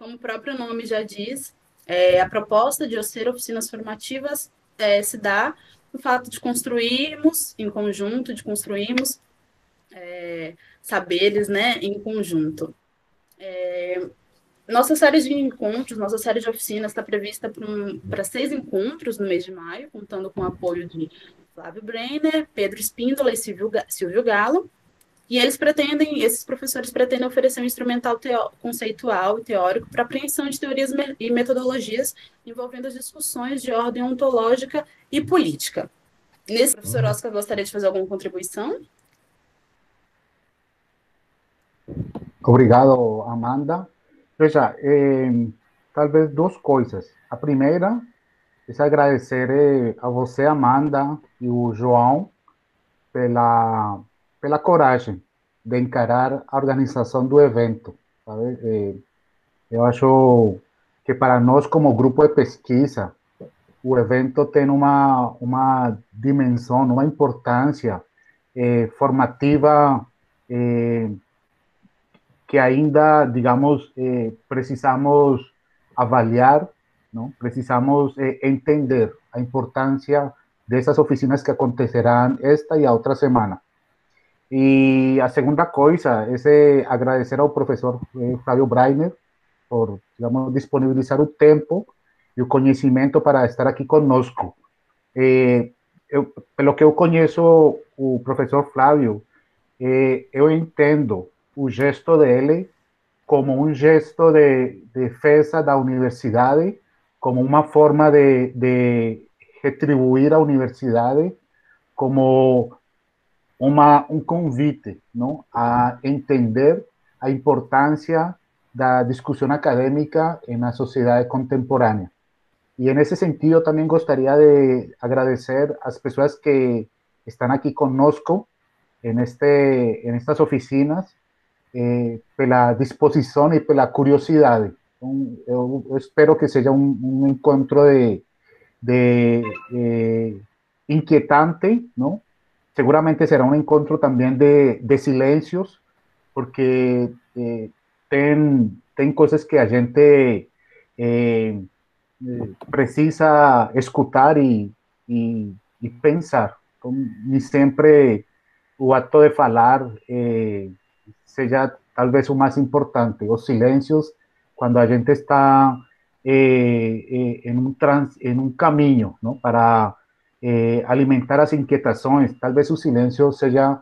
Como o próprio nome já diz, a proposta de ser oficinas formativas se dá no fato de construirmos em conjunto, de construirmos saberes, né, em conjunto. Nossa série de encontros, nossa série de oficinas está prevista para 6 encontros no mês de maio, contando com o apoio de Flávio Brenner, Pedro Espíndola e Silvio Galo. E esses professores pretendem oferecer um instrumental conceitual e teórico para apreensão de teorias e metodologias envolvendo as discussões de ordem ontológica e política. Nesse, professor Oscar, gostaria de fazer alguma contribuição? Obrigado, Amanda. Veja, talvez duas coisas. A primeira é agradecer a você, Amanda, e o João pela coragem de encarar a organização do evento. Sabe? Eu acho que para nós, como grupo de pesquisa, o evento tem uma dimensão, uma importância formativa que ainda, digamos, precisamos avaliar, não? Precisamos entender a importância dessas oficinas que acontecerão esta e a outra semana. E a segunda coisa é agradecer ao professor Flávio Breiner por, digamos, disponibilizar o tempo e o conhecimento para estar aqui conosco. Pelo que eu conheço o professor Flávio, eu entendo o gesto dele como um gesto de defesa da universidade, como uma forma de retribuir a universidade, como um convite, não, a entender a importância da discussão acadêmica na sociedade contemporânea. E nesse sentido, também gostaria de agradecer as pessoas que estão aqui conosco en estas oficinas, pela disposição e pela curiosidade. Então, eu espero que seja um encontro de inquietante, não? Seguramente será um encontro também de silêncios, porque tem coisas que a gente precisa escutar e pensar. Então, nem sempre o ato de falar seja talvez o mais importante. Os silêncios, quando a gente está em um caminho, não? Para alimentar as inquietações, talvez o silêncio seja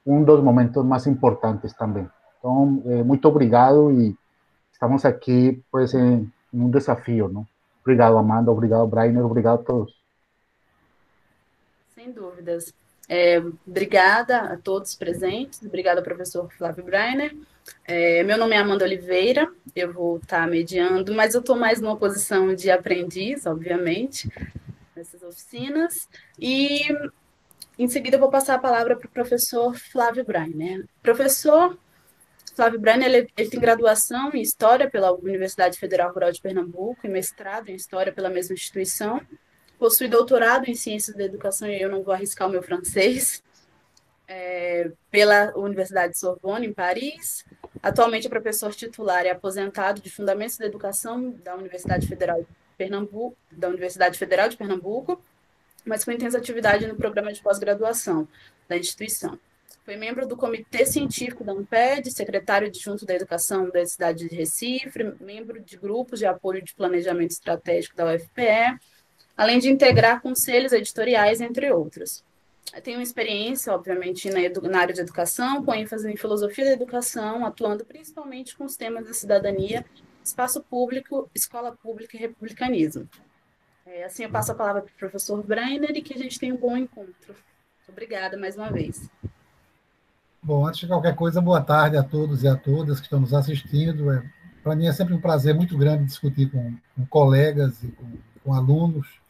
um dos momentos mais importantes também. Então, muito obrigado e estamos aqui, pues, em um desafio, não? Obrigado, Amanda, obrigado, Brainer, obrigado a todos. Sem dúvidas. Obrigada a todos presentes, obrigada ao professor Flávio Breiner. Meu nome é Amanda Oliveira, eu vou estar mediando, mas eu estou mais numa posição de aprendiz, obviamente, nessas oficinas. E em seguida eu vou passar a palavra para o professor Flávio Breiner. Professor Flávio Breiner, ele tem graduação em História pela Universidade Federal Rural de Pernambuco e mestrado em História pela mesma instituição. Possui doutorado em Ciências da Educação, e eu não vou arriscar o meu francês, pela Universidade de Sorbonne, em Paris. Atualmente é professor titular e aposentado de Fundamentos da Educação da Universidade Federal de Pernambuco, mas com intensa atividade no programa de pós-graduação da instituição. Foi membro do Comitê Científico da Amped, secretário adjunto da Educação da cidade de Recife, membro de grupos de apoio de planejamento estratégico da UFPE, além de integrar conselhos editoriais, entre outros. Eu tenho experiência, obviamente, na área de educação, com ênfase em filosofia da educação, atuando principalmente com os temas da cidadania, espaço público, escola pública e republicanismo. Assim, eu passo a palavra para o professor Breiner e que a gente tenha um bom encontro. Obrigada mais uma vez. Bom, antes de qualquer coisa, boa tarde a todos e a todas que estão nos assistindo. Para mim é sempre um prazer muito grande discutir com colegas e com alunos.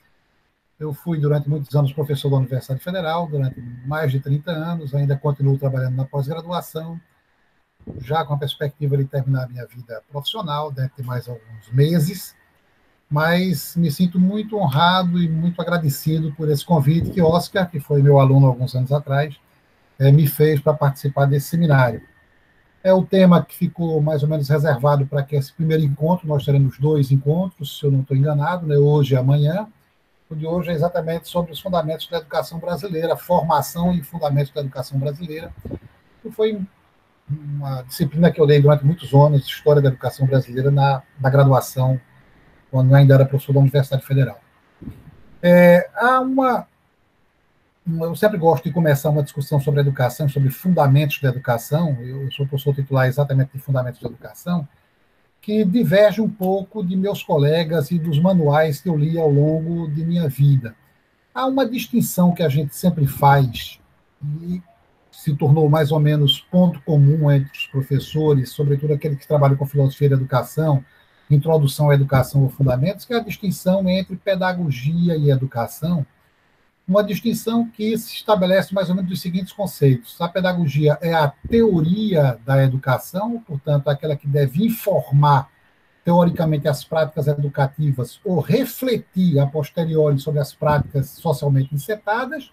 Eu fui, durante muitos anos, professor da Universidade Federal, durante mais de 30 anos, ainda continuo trabalhando na pós-graduação, já com a perspectiva de terminar a minha vida profissional, deve ter mais alguns meses, mas me sinto muito honrado e muito agradecido por esse convite que Oscar, que foi meu aluno há alguns anos atrás, me fez para participar desse seminário. É o tema que ficou mais ou menos reservado para que esse primeiro encontro, nós teremos 2 encontros, se eu não estou enganado, né, hoje e amanhã. O de hoje é exatamente sobre os fundamentos da educação brasileira, formação e fundamentos da educação brasileira. Que foi uma disciplina que eu dei durante muitos anos, História da Educação Brasileira, na graduação, quando ainda era professor da Universidade Federal. Eu sempre gosto de começar uma discussão sobre educação, sobre fundamentos da educação. Eu sou professor titular exatamente de fundamentos da educação, que diverge um pouco de meus colegas e dos manuais que eu li ao longo de minha vida. Há uma distinção que a gente sempre faz, e se tornou mais ou menos ponto comum entre os professores, sobretudo aqueles que trabalham com filosofia da educação, introdução à educação ou fundamentos, que é a distinção entre pedagogia e educação, uma distinção que se estabelece mais ou menos dos seguintes conceitos. A pedagogia é a teoria da educação, portanto, aquela que deve informar teoricamente as práticas educativas ou refletir a posteriori sobre as práticas socialmente encetadas,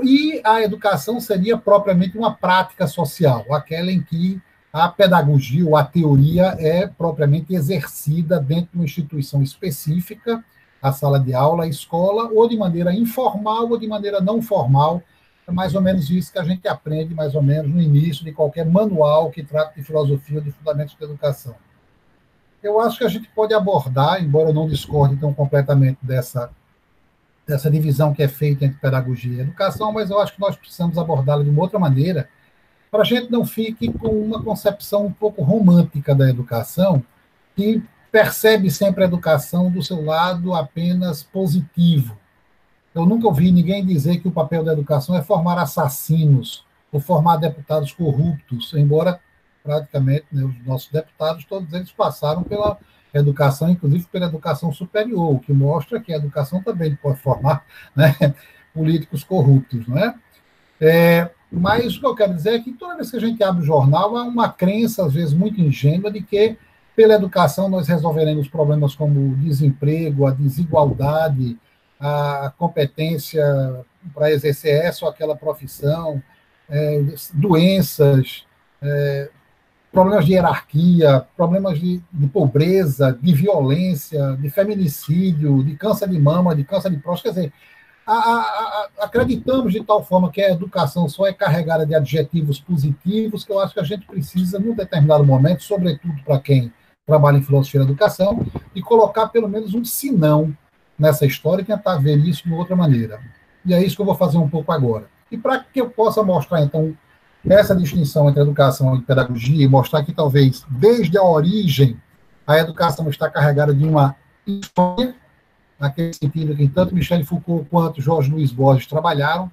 e a educação seria propriamente uma prática social, aquela em que a pedagogia ou a teoria é propriamente exercida dentro de uma instituição específica, a sala de aula, a escola, ou de maneira informal ou de maneira não formal. É mais ou menos isso que a gente aprende, mais ou menos, no início de qualquer manual que trata de filosofia ou de fundamentos da educação. Eu acho que a gente pode abordar, embora eu não discorde tão completamente dessa divisão que é feita entre pedagogia e educação, mas eu acho que nós precisamos abordá-la de uma outra maneira, para a gente não fique com uma concepção um pouco romântica da educação, que percebe sempre a educação do seu lado apenas positivo. Eu nunca ouvi ninguém dizer que o papel da educação é formar assassinos ou formar deputados corruptos, embora praticamente, né, os nossos deputados, todos eles passaram pela educação, inclusive pela educação superior, o que mostra que a educação também pode formar, né, políticos corruptos, não é? Mas o que eu quero dizer é que toda vez que a gente abre o jornal, há uma crença, às vezes muito ingênua, de que pela educação nós resolveremos problemas como o desemprego, a desigualdade, a competência para exercer essa ou aquela profissão, doenças, problemas de hierarquia, problemas de pobreza, de violência, de feminicídio, de câncer de mama, de câncer de próstata. Quer dizer, acreditamos de tal forma que a educação só é carregada de adjetivos positivos, que eu acho que a gente precisa, num determinado momento, sobretudo para quem trabalha em filosofia da educação, e colocar pelo menos um sinão nessa história e tentar ver isso de outra maneira. E é isso que eu vou fazer um pouco agora. E para que eu possa mostrar, então, essa distinção entre educação e pedagogia, e mostrar que talvez, desde a origem, a educação está carregada de uma história, naquele sentido que tanto Michel Foucault quanto Jorge Luiz Borges trabalharam,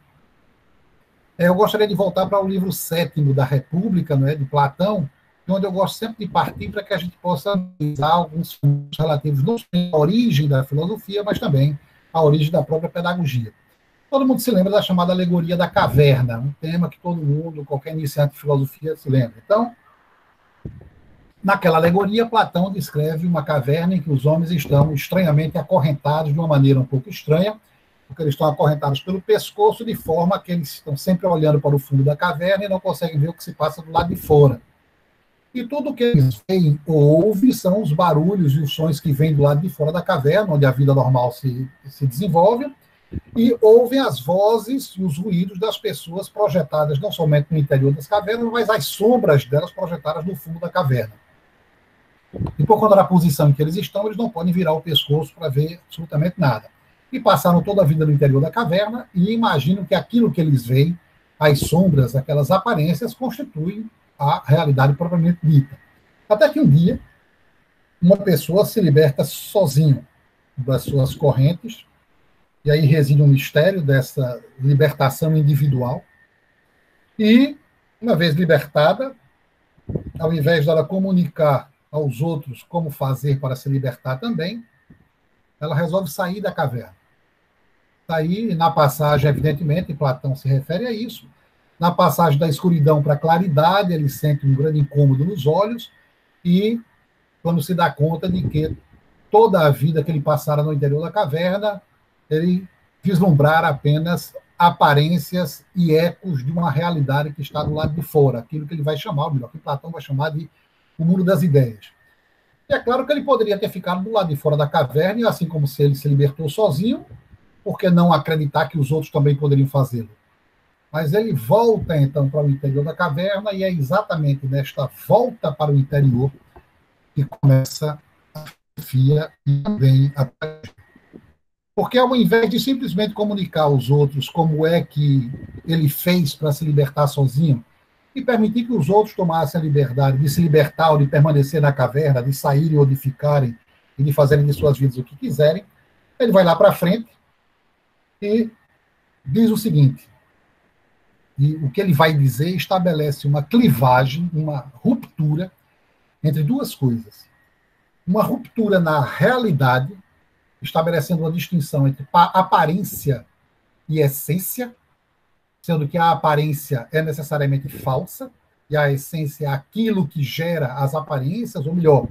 eu gostaria de voltar para o livro 7º da República, né, de Platão, onde eu gosto sempre de partir para que a gente possa analisar alguns pontos relativos não só à origem da filosofia, mas também à origem da própria pedagogia. Todo mundo se lembra da chamada alegoria da caverna, um tema que todo mundo, qualquer iniciante de filosofia, se lembra. Então, naquela alegoria, Platão descreve uma caverna em que os homens estão estranhamente acorrentados de uma maneira um pouco estranha, porque eles estão acorrentados pelo pescoço, de forma que eles estão sempre olhando para o fundo da caverna e não conseguem ver o que se passa do lado de fora. E tudo o que eles veem ou ouvem são os barulhos e os sons que vêm do lado de fora da caverna, onde a vida normal se desenvolve, e ouvem as vozes e os ruídos das pessoas projetadas não somente no interior das cavernas, mas as sombras delas projetadas no fundo da caverna. E por conta da posição em que eles estão, eles não podem virar o pescoço para ver absolutamente nada. E passaram toda a vida no interior da caverna e imaginam que aquilo que eles veem, as sombras, aquelas aparências, constituem a realidade propriamente dita. Até que um dia, uma pessoa se liberta sozinho das suas correntes, e aí reside um mistério dessa libertação individual, e, uma vez libertada, ao invés dela comunicar aos outros como fazer para se libertar também, ela resolve sair da caverna. Sair, na passagem, evidentemente, Platão se refere a isso, na passagem da escuridão para a claridade, ele sente um grande incômodo nos olhos, e quando se dá conta de que toda a vida que ele passara no interior da caverna, ele vislumbrara apenas aparências e ecos de uma realidade que está do lado de fora, aquilo que ele vai chamar, ou melhor, que Platão vai chamar de o mundo das ideias. E é claro que ele poderia ter ficado do lado de fora da caverna, e assim como se ele se libertou sozinho, por que não acreditar que os outros também poderiam fazê-lo? Mas ele volta, então, para o interior da caverna, e é exatamente nesta volta para o interior que começa a filosofia e também a... Porque ao invés de simplesmente comunicar aos outros como é que ele fez para se libertar sozinho, e permitir que os outros tomassem a liberdade de se libertar ou de permanecer na caverna, de saírem ou de ficarem, e de fazerem de suas vidas o que quiserem, ele vai lá para frente e diz o seguinte, e o que ele vai dizer estabelece uma clivagem, uma ruptura entre duas coisas. Uma ruptura na realidade, estabelecendo uma distinção entre aparência e essência, sendo que a aparência é necessariamente falsa, e a essência é aquilo que gera as aparências, ou melhor,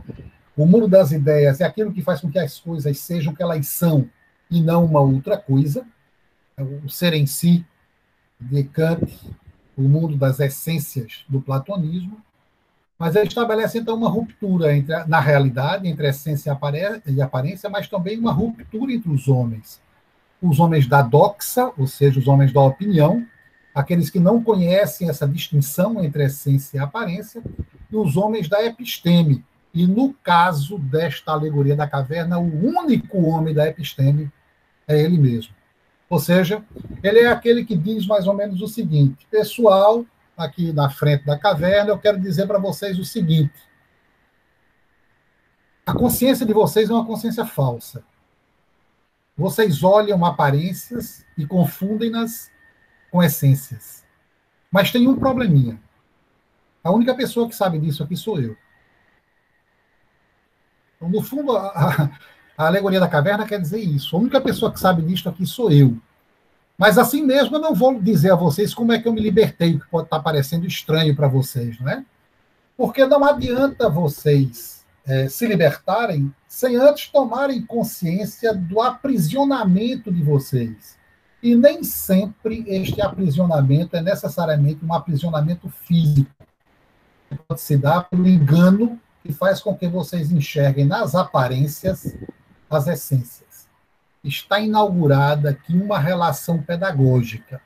o mundo das ideias é aquilo que faz com que as coisas sejam o que elas são, e não uma outra coisa. O ser em si, de Kant, o mundo das essências do platonismo, mas ele estabelece, então, uma ruptura na realidade, entre essência e aparência, mas também uma ruptura entre os homens da doxa, ou seja, os homens da opinião, aqueles que não conhecem essa distinção entre essência e aparência, e os homens da episteme. E, no caso desta alegoria da caverna, o único homem da episteme é ele mesmo. Ou seja, ele é aquele que diz mais ou menos o seguinte: pessoal, aqui na frente da caverna, eu quero dizer para vocês o seguinte: a consciência de vocês é uma consciência falsa. Vocês olham aparências e confundem-nas com essências. Mas tem um probleminha. A única pessoa que sabe disso aqui sou eu. Então, no fundo, a alegoria da caverna quer dizer isso. A única pessoa que sabe disso aqui sou eu. Mas assim mesmo eu não vou dizer a vocês como é que eu me libertei, que pode estar parecendo estranho para vocês, não é? Porque não adianta vocês se libertarem sem antes tomarem consciência do aprisionamento de vocês. E nem sempre este aprisionamento é necessariamente um aprisionamento físico. Pode se dar pelo engano que faz com que vocês enxerguem nas aparências as essências. Está inaugurada aqui uma relação pedagógica.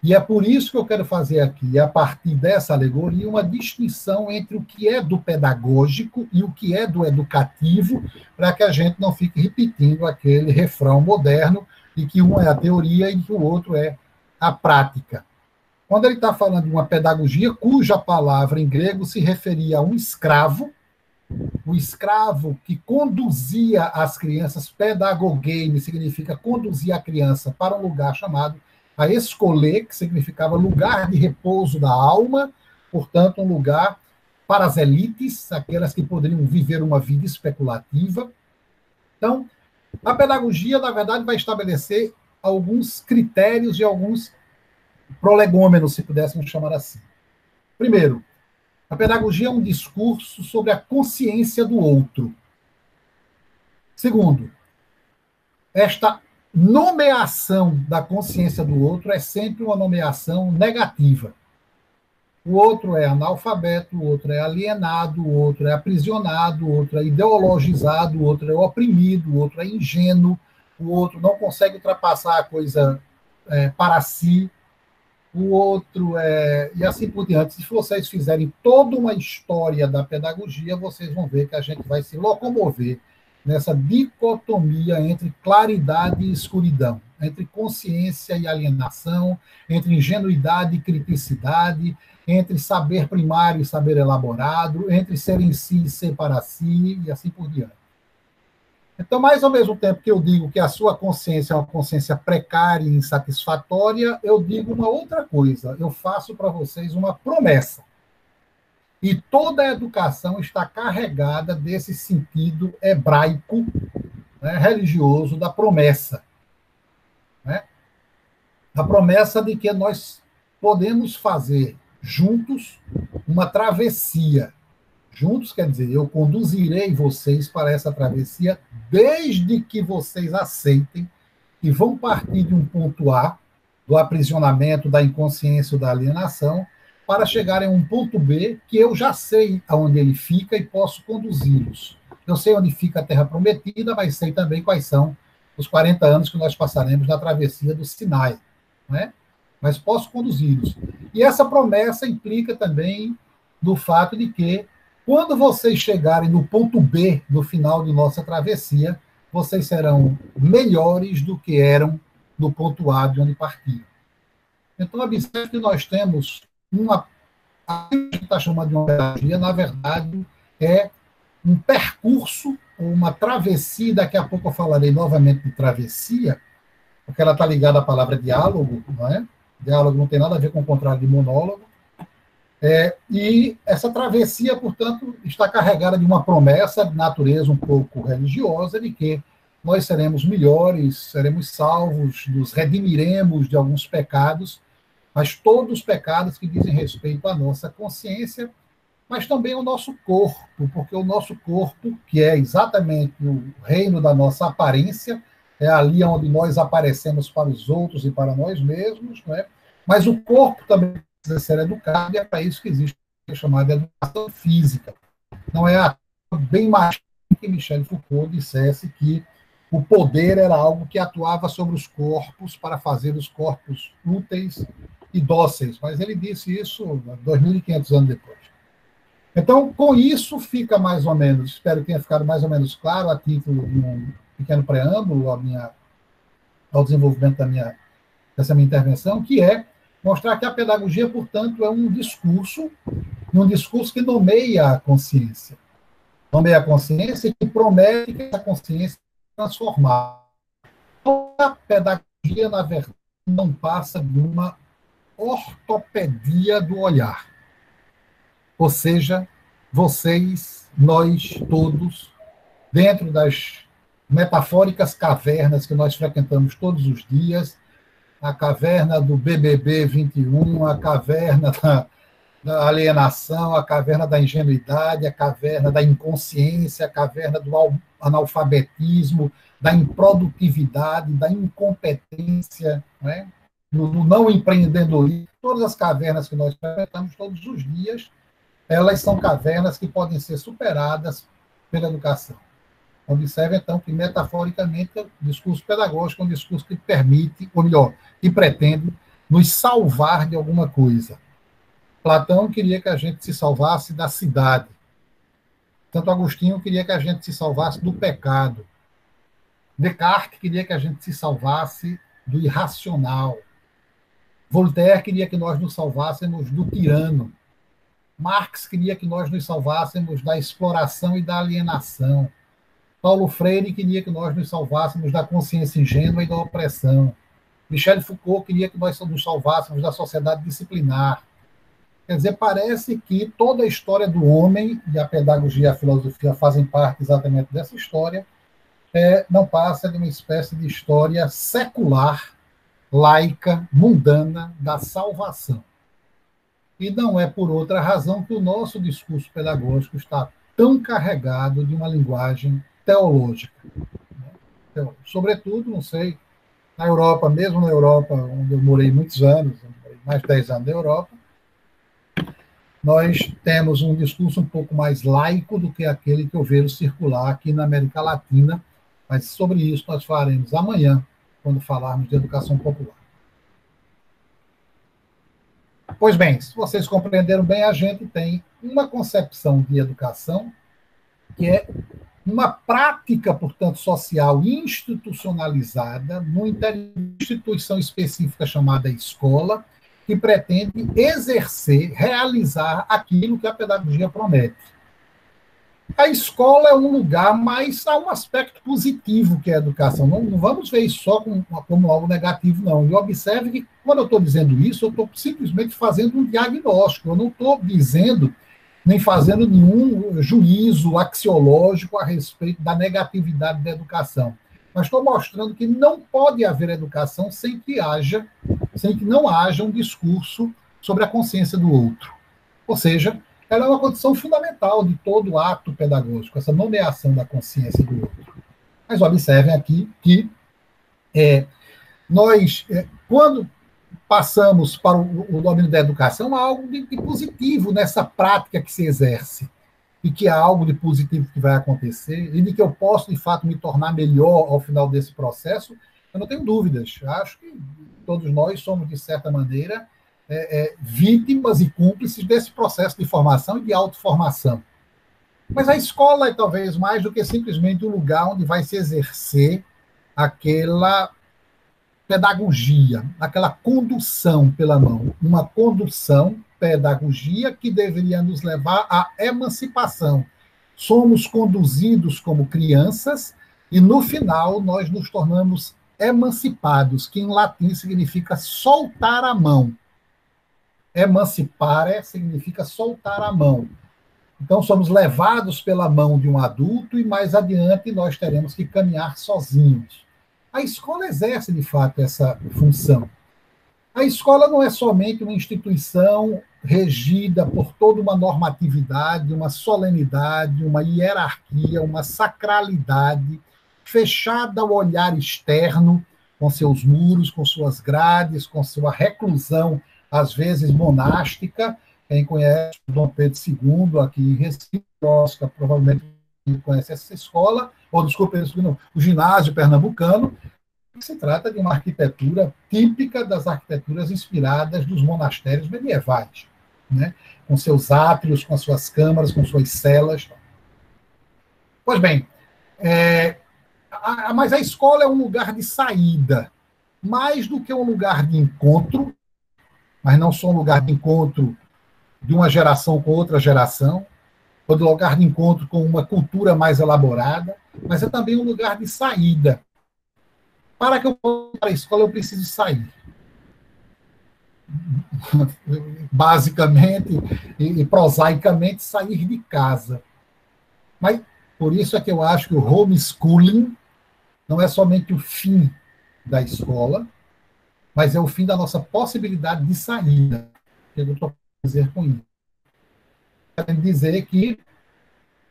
E é por isso que eu quero fazer aqui, a partir dessa alegoria, uma distinção entre o que é do pedagógico e o que é do educativo, para que a gente não fique repetindo aquele refrão moderno de que um é a teoria e que o outro é a prática. Quando ele está falando de uma pedagogia cuja palavra em grego se referia a um escravo, o escravo que conduzia as crianças, pedagogueime significa conduzir a criança para um lugar chamado a escolher, que significava lugar de repouso da alma, portanto, um lugar para as elites, aquelas que poderiam viver uma vida especulativa. Então, a pedagogia, na verdade, vai estabelecer alguns critérios e alguns prolegômenos, se pudéssemos chamar assim. Primeiro, a pedagogia é um discurso sobre a consciência do outro. Segundo, esta nomeação da consciência do outro é sempre uma nomeação negativa. O outro é analfabeto, o outro é alienado, o outro é aprisionado, o outro é ideologizado, o outro é oprimido, o outro é ingênuo, o outro não consegue ultrapassar a coisa para si, o outro é... E assim por diante. Se vocês fizerem toda uma história da pedagogia, vocês vão ver que a gente vai se locomover nessa dicotomia entre claridade e escuridão, entre consciência e alienação, entre ingenuidade e criticidade, entre saber primário e saber elaborado, entre ser em si e ser para si, e assim por diante. Então, mais ao mesmo tempo que eu digo que a sua consciência é uma consciência precária e insatisfatória, eu digo uma outra coisa. Eu faço para vocês uma promessa. E toda a educação está carregada desse sentido hebraico, né, religioso, da promessa. Né? A promessa de que nós podemos fazer juntos uma travessia. Juntos quer dizer, eu conduzirei vocês para essa travessia desde que vocês aceitem que vão partir de um ponto A, do aprisionamento, da inconsciência ou da alienação, para chegar em um ponto B que eu já sei aonde ele fica e posso conduzi-los. Eu sei onde fica a Terra Prometida, mas sei também quais são os 40 anos que nós passaremos na travessia do Sinai, né? Mas posso conduzi-los. E essa promessa implica também do fato de que, quando vocês chegarem no ponto B do final de nossa travessia, vocês serão melhores do que eram no ponto A de onde partiram. Então, observe que nós temos a gente está chamando de uma pedagogia, na verdade, é um percurso, uma travessia. Daqui a pouco eu falarei novamente de travessia, porque ela está ligada à palavra diálogo, não é? Diálogo não tem nada a ver com o contrário de monólogo. E essa travessia, portanto, está carregada de uma promessa de natureza um pouco religiosa, de que nós seremos melhores, seremos salvos, nos redimiremos de alguns pecados, mas todos os pecados que dizem respeito à nossa consciência, mas também ao nosso corpo, porque o nosso corpo, que é exatamente o reino da nossa aparência, é ali onde nós aparecemos para os outros e para nós mesmos, não é? Mas o corpo também precisa ser educado, e é para isso que existe a chamada educação física. Não é bem mais que Michel Foucault dissesse que o poder era algo que atuava sobre os corpos para fazer os corpos úteis e dóceis, mas ele disse isso 2.500 anos depois. Então, com isso, fica mais ou menos, espero que tenha ficado mais ou menos claro, a título de um pequeno preâmbulo ao desenvolvimento dessa minha intervenção, que é mostrar que a pedagogia, portanto, é um discurso que nomeia a consciência. Nomeia a consciência e que promete que essa consciência se transformar. A pedagogia, na verdade, não passa de uma ortopedia do olhar. Ou seja, vocês, nós, todos, dentro das metafóricas cavernas que nós frequentamos todos os dias, a caverna do BBB 21, a caverna da alienação, a caverna da ingenuidade, a caverna da inconsciência, a caverna do analfabetismo, da improdutividade, da incompetência, né? Do não empreendedorismo, todas as cavernas que nós frequentamos todos os dias, elas são cavernas que podem ser superadas pela educação. Observe, então, que, metaforicamente, o discurso pedagógico é um discurso que permite, ou melhor, que pretende nos salvar de alguma coisa. Platão queria que a gente se salvasse da cidade. Santo Agostinho queria que a gente se salvasse do pecado. Descartes queria que a gente se salvasse do irracional. Voltaire queria que nós nos salvássemos do tirano. Marx queria que nós nos salvássemos da exploração e da alienação. Paulo Freire queria que nós nos salvássemos da consciência ingênua e da opressão. Michel Foucault queria que nós nos salvássemos da sociedade disciplinar. Quer dizer, parece que toda a história do homem, e a pedagogia e a filosofia fazem parte exatamente dessa história, não passa de uma espécie de história secular, laica, mundana, da salvação. E não é por outra razão que o nosso discurso pedagógico está tão carregado de uma linguagem teológica. Então, sobretudo, não sei, na Europa, mesmo na Europa, onde eu morei muitos anos, mais de 10 anos na Europa, nós temos um discurso um pouco mais laico do que aquele que eu vejo circular aqui na América Latina, mas sobre isso nós falaremos amanhã, quando falarmos de educação popular. Pois bem, se vocês compreenderam bem, a gente tem uma concepção de educação que é uma prática, portanto, social institucionalizada numa instituição específica chamada escola, que pretende exercer, realizar aquilo que a pedagogia promete. A escola é um lugar, mas há um aspecto positivo que é a educação. Não vamos ver isso só como algo negativo, não. E observe que, quando eu estou dizendo isso, eu estou simplesmente fazendo um diagnóstico. Eu não estou dizendo, nem fazendo nenhum juízo axiológico a respeito da negatividade da educação. Mas estou mostrando que não pode haver educação sem que não haja um discurso sobre a consciência do outro. Ou seja, ela é uma condição fundamental de todo ato pedagógico, essa nomeação da consciência do outro. Mas observem aqui que quando passamos para o domínio da educação, há algo de positivo nessa prática que se exerce, e que há algo de positivo que vai acontecer, e de que eu posso, de fato, me tornar melhor ao final desse processo, eu não tenho dúvidas. Acho que todos nós somos, de certa maneira, vítimas e cúmplices desse processo de formação e de autoformação. Mas a escola é talvez mais do que simplesmente um lugar onde vai se exercer aquela pedagogia, aquela condução pela mão, uma condução, pedagogia que deveria nos levar à emancipação. Somos conduzidos como crianças e, no final, nós nos tornamos emancipados, que em latim significa soltar a mão. Emancipare significa soltar a mão. Então, somos levados pela mão de um adulto e, mais adiante, nós teremos que caminhar sozinhos. A escola exerce, de fato, essa função. A escola não é somente uma instituição regida por toda uma normatividade, uma solenidade, uma hierarquia, uma sacralidade, fechada ao olhar externo, com seus muros, com suas grades, com sua reclusão, às vezes monástica. Quem conhece Dom Pedro II, aqui em Recife, Oscar, provavelmente conhece essa escola, ou, desculpe, o ginásio pernambucano. Se trata de uma arquitetura típica das arquiteturas inspiradas dos monastérios medievais, né? Com seus átrios, com suas câmaras, com suas celas. Pois bem, mas a escola é um lugar de saída, mais do que um lugar de encontro, mas não só um lugar de encontro de uma geração com outra geração, ou de lugar de encontro com uma cultura mais elaborada, mas é também um lugar de saída. Para que eu possa ir para a escola, eu preciso sair. Basicamente e prosaicamente, sair de casa. Mas por isso é que eu acho que o homeschooling não é somente o fim da escola, mas é o fim da nossa possibilidade de saída. O que eu estou querendo dizer com isso? Quero dizer que,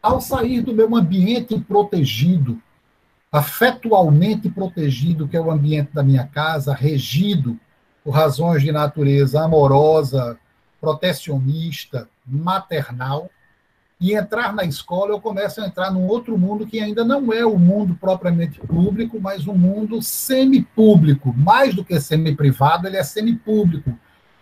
ao sair do meu ambiente protegido, afetualmente protegido, que é o ambiente da minha casa, regido por razões de natureza amorosa, protecionista, maternal, e entrar na escola, eu começo a entrar num outro mundo que ainda não é o mundo propriamente público, mas um mundo semipúblico. Mais do que semi-privado, ele é semipúblico,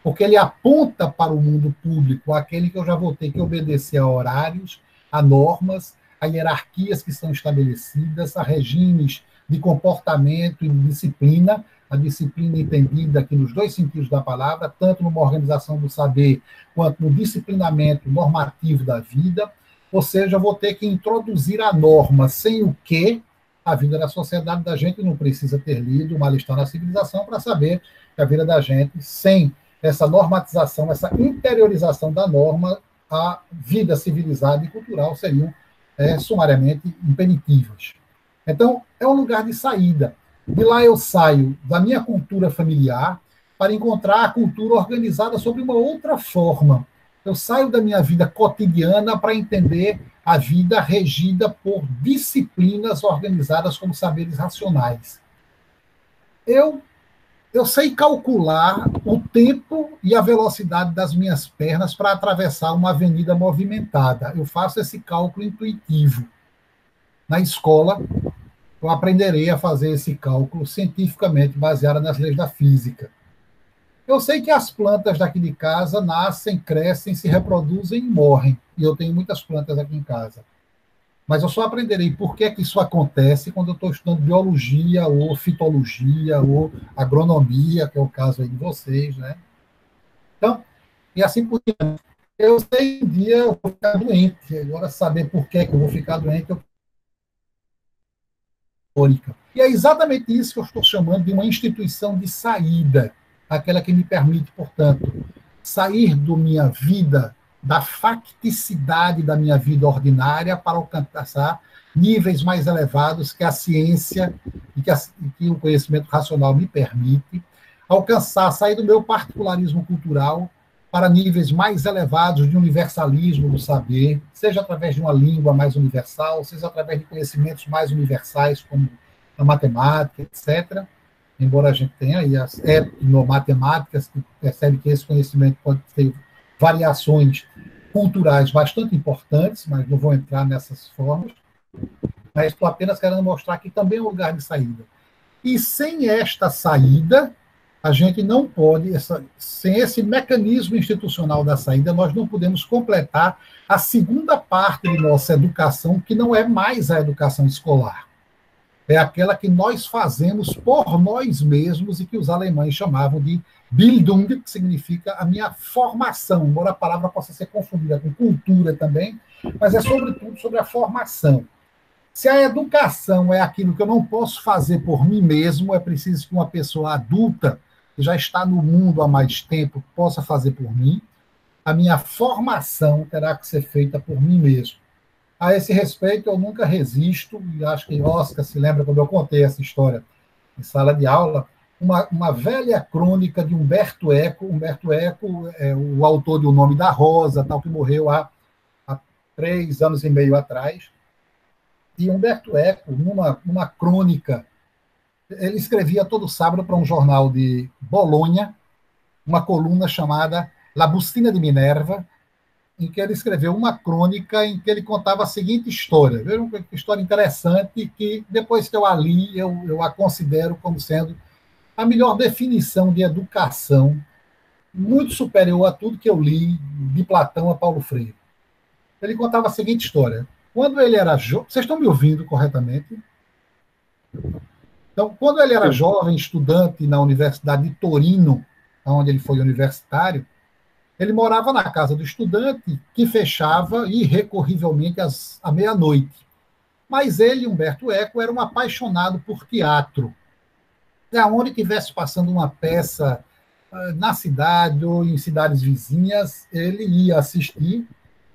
porque ele aponta para o mundo público, aquele que eu já vou ter que obedecer a horários, a normas, a hierarquias que são estabelecidas, a regimes de comportamento e de disciplina, a disciplina entendida aqui nos dois sentidos da palavra, tanto numa organização do saber, quanto no disciplinamento normativo da vida. Ou seja, eu vou ter que introduzir a norma, sem o que a vida da sociedade da gente não precisa ter lido Mal-Estar na Civilização para saber que a vida da gente, sem essa normatização, essa interiorização da norma, a vida civilizada e cultural seriam sumariamente impeditivas. Então, é um lugar de saída. De lá eu saio da minha cultura familiar para encontrar a cultura organizada sobre uma outra forma. Eu saio da minha vida cotidiana para entender a vida regida por disciplinas organizadas como saberes racionais. Eu sei calcular o tempo e a velocidade das minhas pernas para atravessar uma avenida movimentada. Eu faço esse cálculo intuitivo. Na escola, eu aprenderei a fazer esse cálculo cientificamente baseado nas leis da física. Eu sei que as plantas daqui de casa nascem, crescem, se reproduzem e morrem. E eu tenho muitas plantas aqui em casa. Mas eu só aprenderei por que isso acontece quando eu estou estudando biologia, ou fitologia, ou agronomia, que é o caso aí de vocês, né? Então, e assim por diante. Eu sei que um dia eu vou ficar doente. Agora, saber por que eu vou ficar doente, e é exatamente isso que eu estou chamando de uma instituição de saída, aquela que me permite, portanto, sair da minha vida, da facticidade da minha vida ordinária, para alcançar níveis mais elevados que a ciência e que o conhecimento racional me permite, sair do meu particularismo cultural para níveis mais elevados de universalismo do saber, seja através de uma língua mais universal, seja através de conhecimentos mais universais, como a matemática, etc. embora a gente tenha aí as etnomatemáticas, que percebe que esse conhecimento pode ter variações culturais bastante importantes, mas não vou entrar nessas formas, mas estou apenas querendo mostrar que também é um lugar de saída. E sem esta saída, a gente não pode, sem esse mecanismo institucional da saída, nós não podemos completar a segunda parte de nossa educação, que não é mais a educação escolar. É aquela que nós fazemos por nós mesmos e que os alemães chamavam de Bildung, que significa a minha formação, embora a palavra possa ser confundida com cultura também, mas é sobretudo sobre a formação. Se a educação é aquilo que eu não posso fazer por mim mesmo, é preciso que uma pessoa adulta, que já está no mundo há mais tempo, possa fazer por mim. A minha formação terá que ser feita por mim mesmo. A esse respeito, eu nunca resisto, e acho que Oscar se lembra quando eu contei essa história em sala de aula, uma velha crônica de Humberto Eco. Humberto Eco é o autor de O Nome da Rosa, tal, que morreu há 3 anos e meio atrás. E Humberto Eco, numa crônica, ele escrevia todo sábado para um jornal de Bolonha, uma coluna chamada La Bustina de Minerva, em que ele escreveu uma crônica em que ele contava a seguinte história. Uma história interessante que, depois que eu a li, eu a considero como sendo a melhor definição de educação, muito superior a tudo que eu li de Platão a Paulo Freire. Ele contava a seguinte história. Quando ele era jovem... Vocês estão me ouvindo corretamente? Então, quando ele era jovem, estudante na Universidade de Torino, onde ele foi universitário, ele morava na casa do estudante, que fechava irrecorrivelmente à meia-noite. Mas ele, Humberto Eco, era um apaixonado por teatro. E aonde estivesse passando uma peça na cidade ou em cidades vizinhas, ele ia assistir,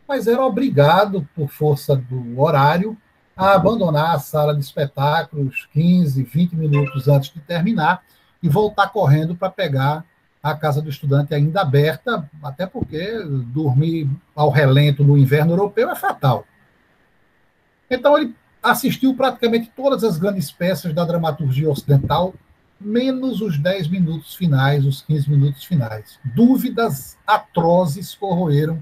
mas era obrigado, por força do horário, a abandonar a sala de espetáculos 15, 20 minutos antes de terminar e voltar correndo para pegar a casa do estudante ainda aberta, até porque dormir ao relento no inverno europeu é fatal. Então ele assistiu praticamente todas as grandes peças da dramaturgia ocidental, menos os 10 minutos finais, os 15 minutos finais. Dúvidas atrozes corroeram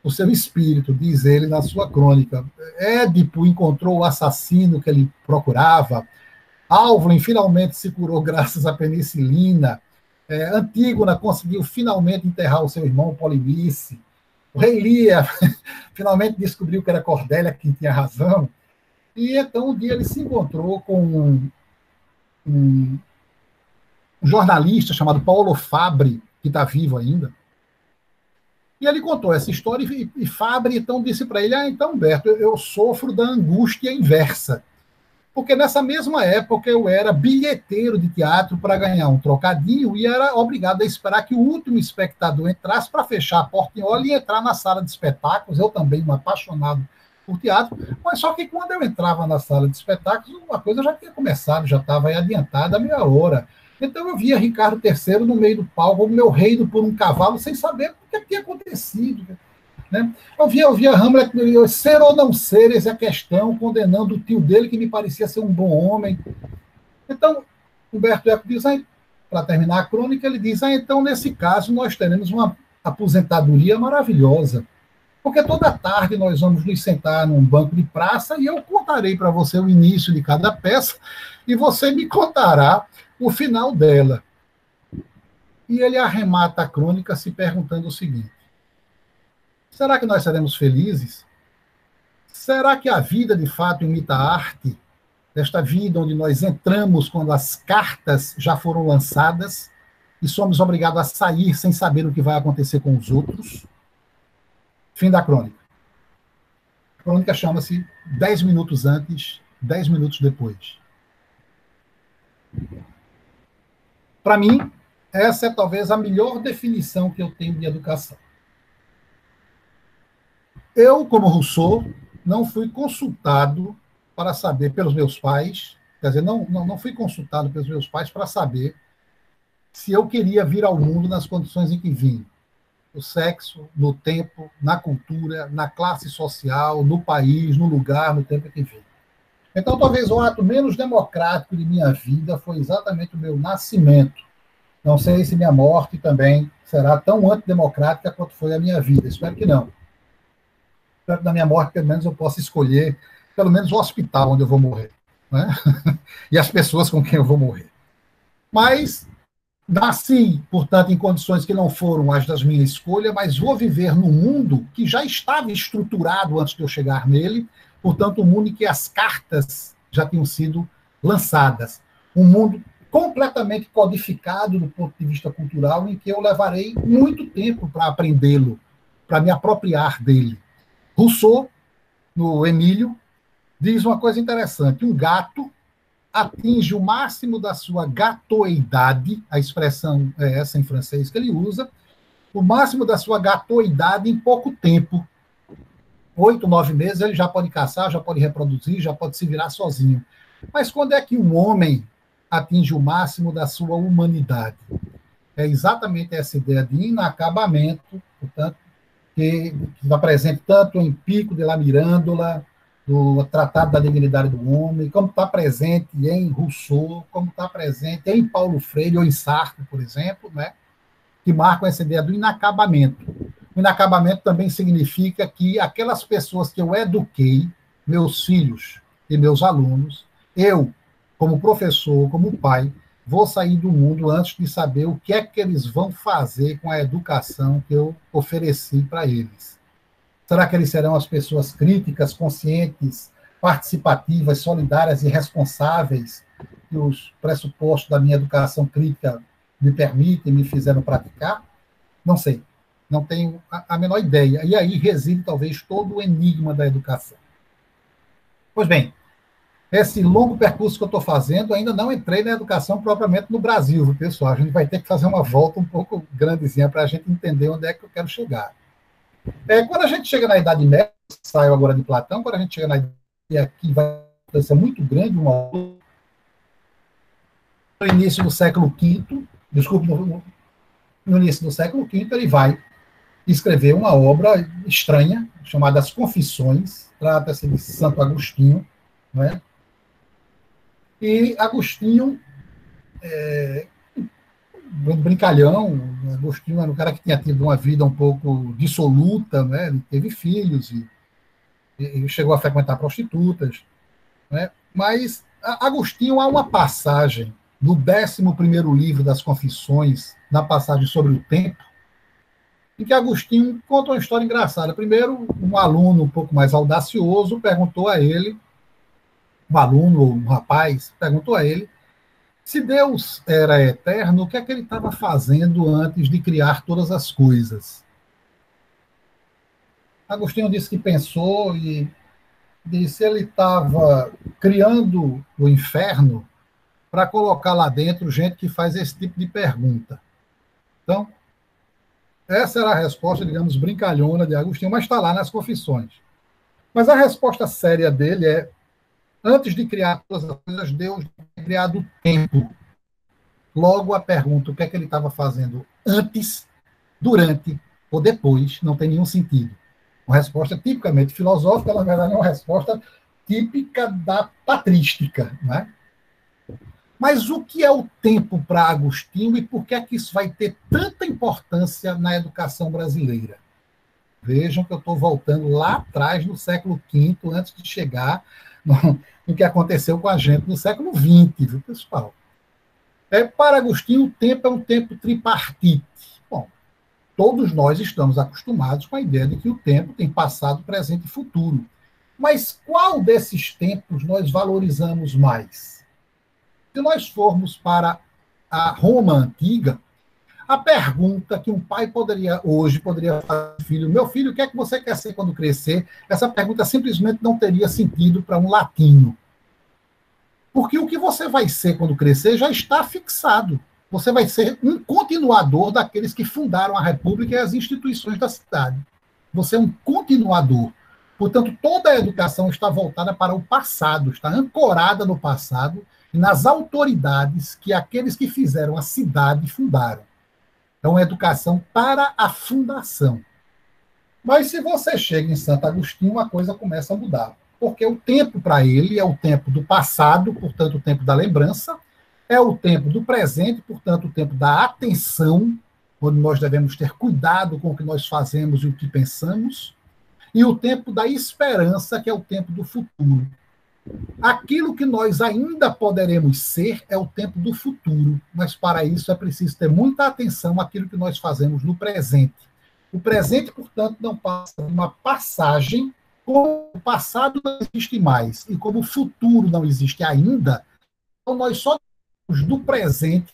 o seu espírito, diz ele na sua crônica. Édipo encontrou o assassino que ele procurava. Ávlin finalmente se curou graças à penicilina. Antígona conseguiu finalmente enterrar o seu irmão Polinice. O rei Lear finalmente descobriu que era Cordélia quem tinha razão. E então um dia ele se encontrou com um jornalista chamado Paulo Fabbri, que está vivo ainda. E ele contou essa história e Fabbri então disse para ele, então, Humberto, eu sofro da angústia inversa. Porque nessa mesma época eu era bilheteiro de teatro para ganhar um trocadinho e era obrigado a esperar que o último espectador entrasse para fechar a portinhola e entrar na sala de espetáculos. Eu também, um apaixonado por teatro, mas só que quando eu entrava na sala de espetáculos, uma coisa já tinha começado, já estava adiantada a meia hora. Então eu via Ricardo III no meio do palco, o meu reino por um cavalo, sem saber o que tinha acontecido. Né? Eu via Hamlet, ser ou não ser, essa é a questão, condenando o tio dele, que me parecia ser um bom homem. Então, Humberto Eco diz, para terminar a crônica, ele diz, então, nesse caso, nós teremos uma aposentadoria maravilhosa, porque toda tarde nós vamos nos sentar num banco de praça e eu contarei para você o início de cada peça e você me contará o final dela. E ele arremata a crônica se perguntando o seguinte: será que nós seremos felizes? Será que a vida de fato imita a arte? Desta vida onde nós entramos quando as cartas já foram lançadas e somos obrigados a sair sem saber o que vai acontecer com os outros? Fim da crônica. A crônica chama-se 10 minutos antes, 10 minutos depois. Para mim, essa é talvez a melhor definição que eu tenho de educação. Eu, como Rousseau, não fui consultado para saber pelos meus pais, quer dizer, não fui consultado pelos meus pais para saber se eu queria vir ao mundo nas condições em que vim. No sexo, no tempo, na cultura, na classe social, no país, no lugar, no tempo em que vim. Então, talvez o ato menos democrático de minha vida foi exatamente o meu nascimento. Não sei se minha morte também será tão antidemocrática quanto foi a minha vida. Espero que não. Espero que na minha morte, pelo menos, eu possa escolher, pelo menos, o hospital onde eu vou morrer, né? E as pessoas com quem eu vou morrer. Mas nasci, portanto, em condições que não foram as das minhas escolhas, mas vou viver num mundo que já estava estruturado antes de eu chegar nele, portanto, um mundo em que as cartas já tinham sido lançadas. Um mundo completamente codificado do ponto de vista cultural, em que eu levarei muito tempo para aprendê-lo, para me apropriar dele. Rousseau, no Emílio, diz uma coisa interessante: um gato atinge o máximo da sua gatoidade, a expressão é essa em francês que ele usa, o máximo da sua gatoidade em pouco tempo. 8, 9 meses ele já pode caçar, já pode reproduzir, já pode se virar sozinho. Mas quando é que um homem atinge o máximo da sua humanidade? É exatamente essa ideia de inacabamento, portanto, que está presente tanto em Pico de la Mirandola, do Tratado da Dignidade do Homem, como está presente em Rousseau, como está presente em Paulo Freire ou em Sartre, por exemplo, né, que marcam essa ideia do inacabamento. O inacabamento também significa que aquelas pessoas que eu eduquei, meus filhos e meus alunos, eu, como professor, como pai, vou sair do mundo antes de saber o que é que eles vão fazer com a educação que eu ofereci para eles. Será que eles serão as pessoas críticas, conscientes, participativas, solidárias e responsáveis que os pressupostos da minha educação crítica me permitem, me fizeram praticar? Não sei. Não tenho a menor ideia. E aí reside, talvez, todo o enigma da educação. Pois bem, esse longo percurso que eu estou fazendo, ainda não entrei na educação propriamente no Brasil, viu, pessoal? A gente vai ter que fazer uma volta um pouco grandezinha para a gente entender onde é que eu quero chegar. Quando a gente chega na Idade Média, saiu agora de Platão, quando a gente chega na Idade Média, aqui vai ser muito grande, no início do século V, desculpe, no início do século V, ele vai escrever uma obra estranha, chamada As Confissões, trata-se de Santo Agostinho, né? E Agostinho, brincalhão, Agostinho era um cara que tinha tido uma vida um pouco dissoluta, né? Ele teve filhos e chegou a frequentar prostitutas, né? Mas Agostinho, há uma passagem no 11º livro das Confissões, na passagem sobre o tempo, em que Agostinho conta uma história engraçada. Primeiro, um aluno um pouco mais audacioso perguntou a ele, um aluno ou um rapaz perguntou a ele, se Deus era eterno, o que é que ele estava fazendo antes de criar todas as coisas? Agostinho disse que pensou e disse que ele estava criando o inferno para colocar lá dentro gente que faz esse tipo de pergunta. Então, essa era a resposta, digamos, brincalhona de Agostinho, mas está lá nas Confissões. Mas a resposta séria dele é: antes de criar todas as coisas, Deus tinha criado o tempo. Logo, a pergunta, o que é que ele estava fazendo antes, durante ou depois, não tem nenhum sentido. Uma resposta tipicamente filosófica, na verdade, é uma resposta típica da patrística, né? Mas o que é o tempo para Agostinho e por que é que isso vai ter tanta importância na educação brasileira? Vejam que eu estou voltando lá atrás, no século V, antes de chegar no que aconteceu com a gente no século XX, viu, pessoal? Para Agostinho, o tempo é um tempo tripartite. Bom, todos nós estamos acostumados com a ideia de que o tempo tem passado, presente e futuro. Mas qual desses tempos nós valorizamos mais? Se nós formos para a Roma antiga, a pergunta que um pai hoje poderia fazer ao filho: meu filho, o que é que você quer ser quando crescer? Essa pergunta simplesmente não teria sentido para um latino. Porque o que você vai ser quando crescer já está fixado. Você vai ser um continuador daqueles que fundaram a República e as instituições da cidade. Você é um continuador. Portanto, toda a educação está voltada para o passado, está ancorada no passado e nas autoridades que aqueles que fizeram a cidade fundaram. Então, educação para a fundação. Mas se você chega em Santo Agostinho, a coisa começa a mudar. porque o tempo para ele é o tempo do passado, portanto, o tempo da lembrança, é o tempo do presente, portanto, o tempo da atenção, onde nós devemos ter cuidado com o que nós fazemos e o que pensamos, e o tempo da esperança, que é o tempo do futuro. Aquilo que nós ainda poderemos ser é o tempo do futuro, mas para isso é preciso ter muita atenção àquilo que nós fazemos no presente. O presente, portanto, não passa de uma passagem, como o passado não existe mais e como o futuro não existe ainda, então nós só temos do presente,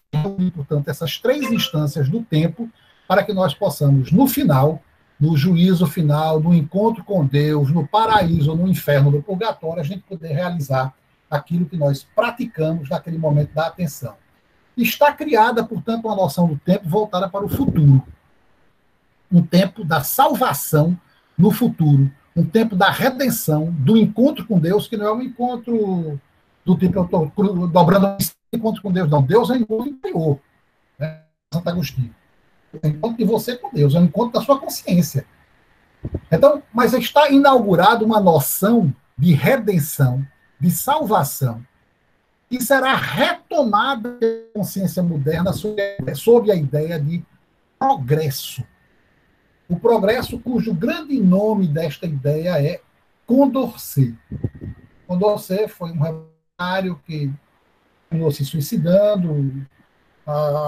portanto, essas três instâncias do tempo, para que nós possamos, no final, no juízo final, no encontro com Deus, no paraíso, no inferno, no purgatório, a gente poder realizar aquilo que nós praticamos naquele momento da atenção. Está criada, portanto, uma noção do tempo voltada para o futuro. Um tempo da salvação no futuro. Um tempo da redenção, do encontro com Deus, que não é um encontro do tipo, eu estou dobrando o encontro com Deus, não. Deus é um encontro interior. Né? Santo Agostinho. É um encontro de você com Deus, é um encontro da sua consciência. Então, mas está inaugurada uma noção de redenção, de salvação, e será retomada pela consciência moderna sob a ideia de progresso. O progresso cujo grande nome desta ideia é Condorcet. Condorcet foi um revolucionário que terminou se suicidando,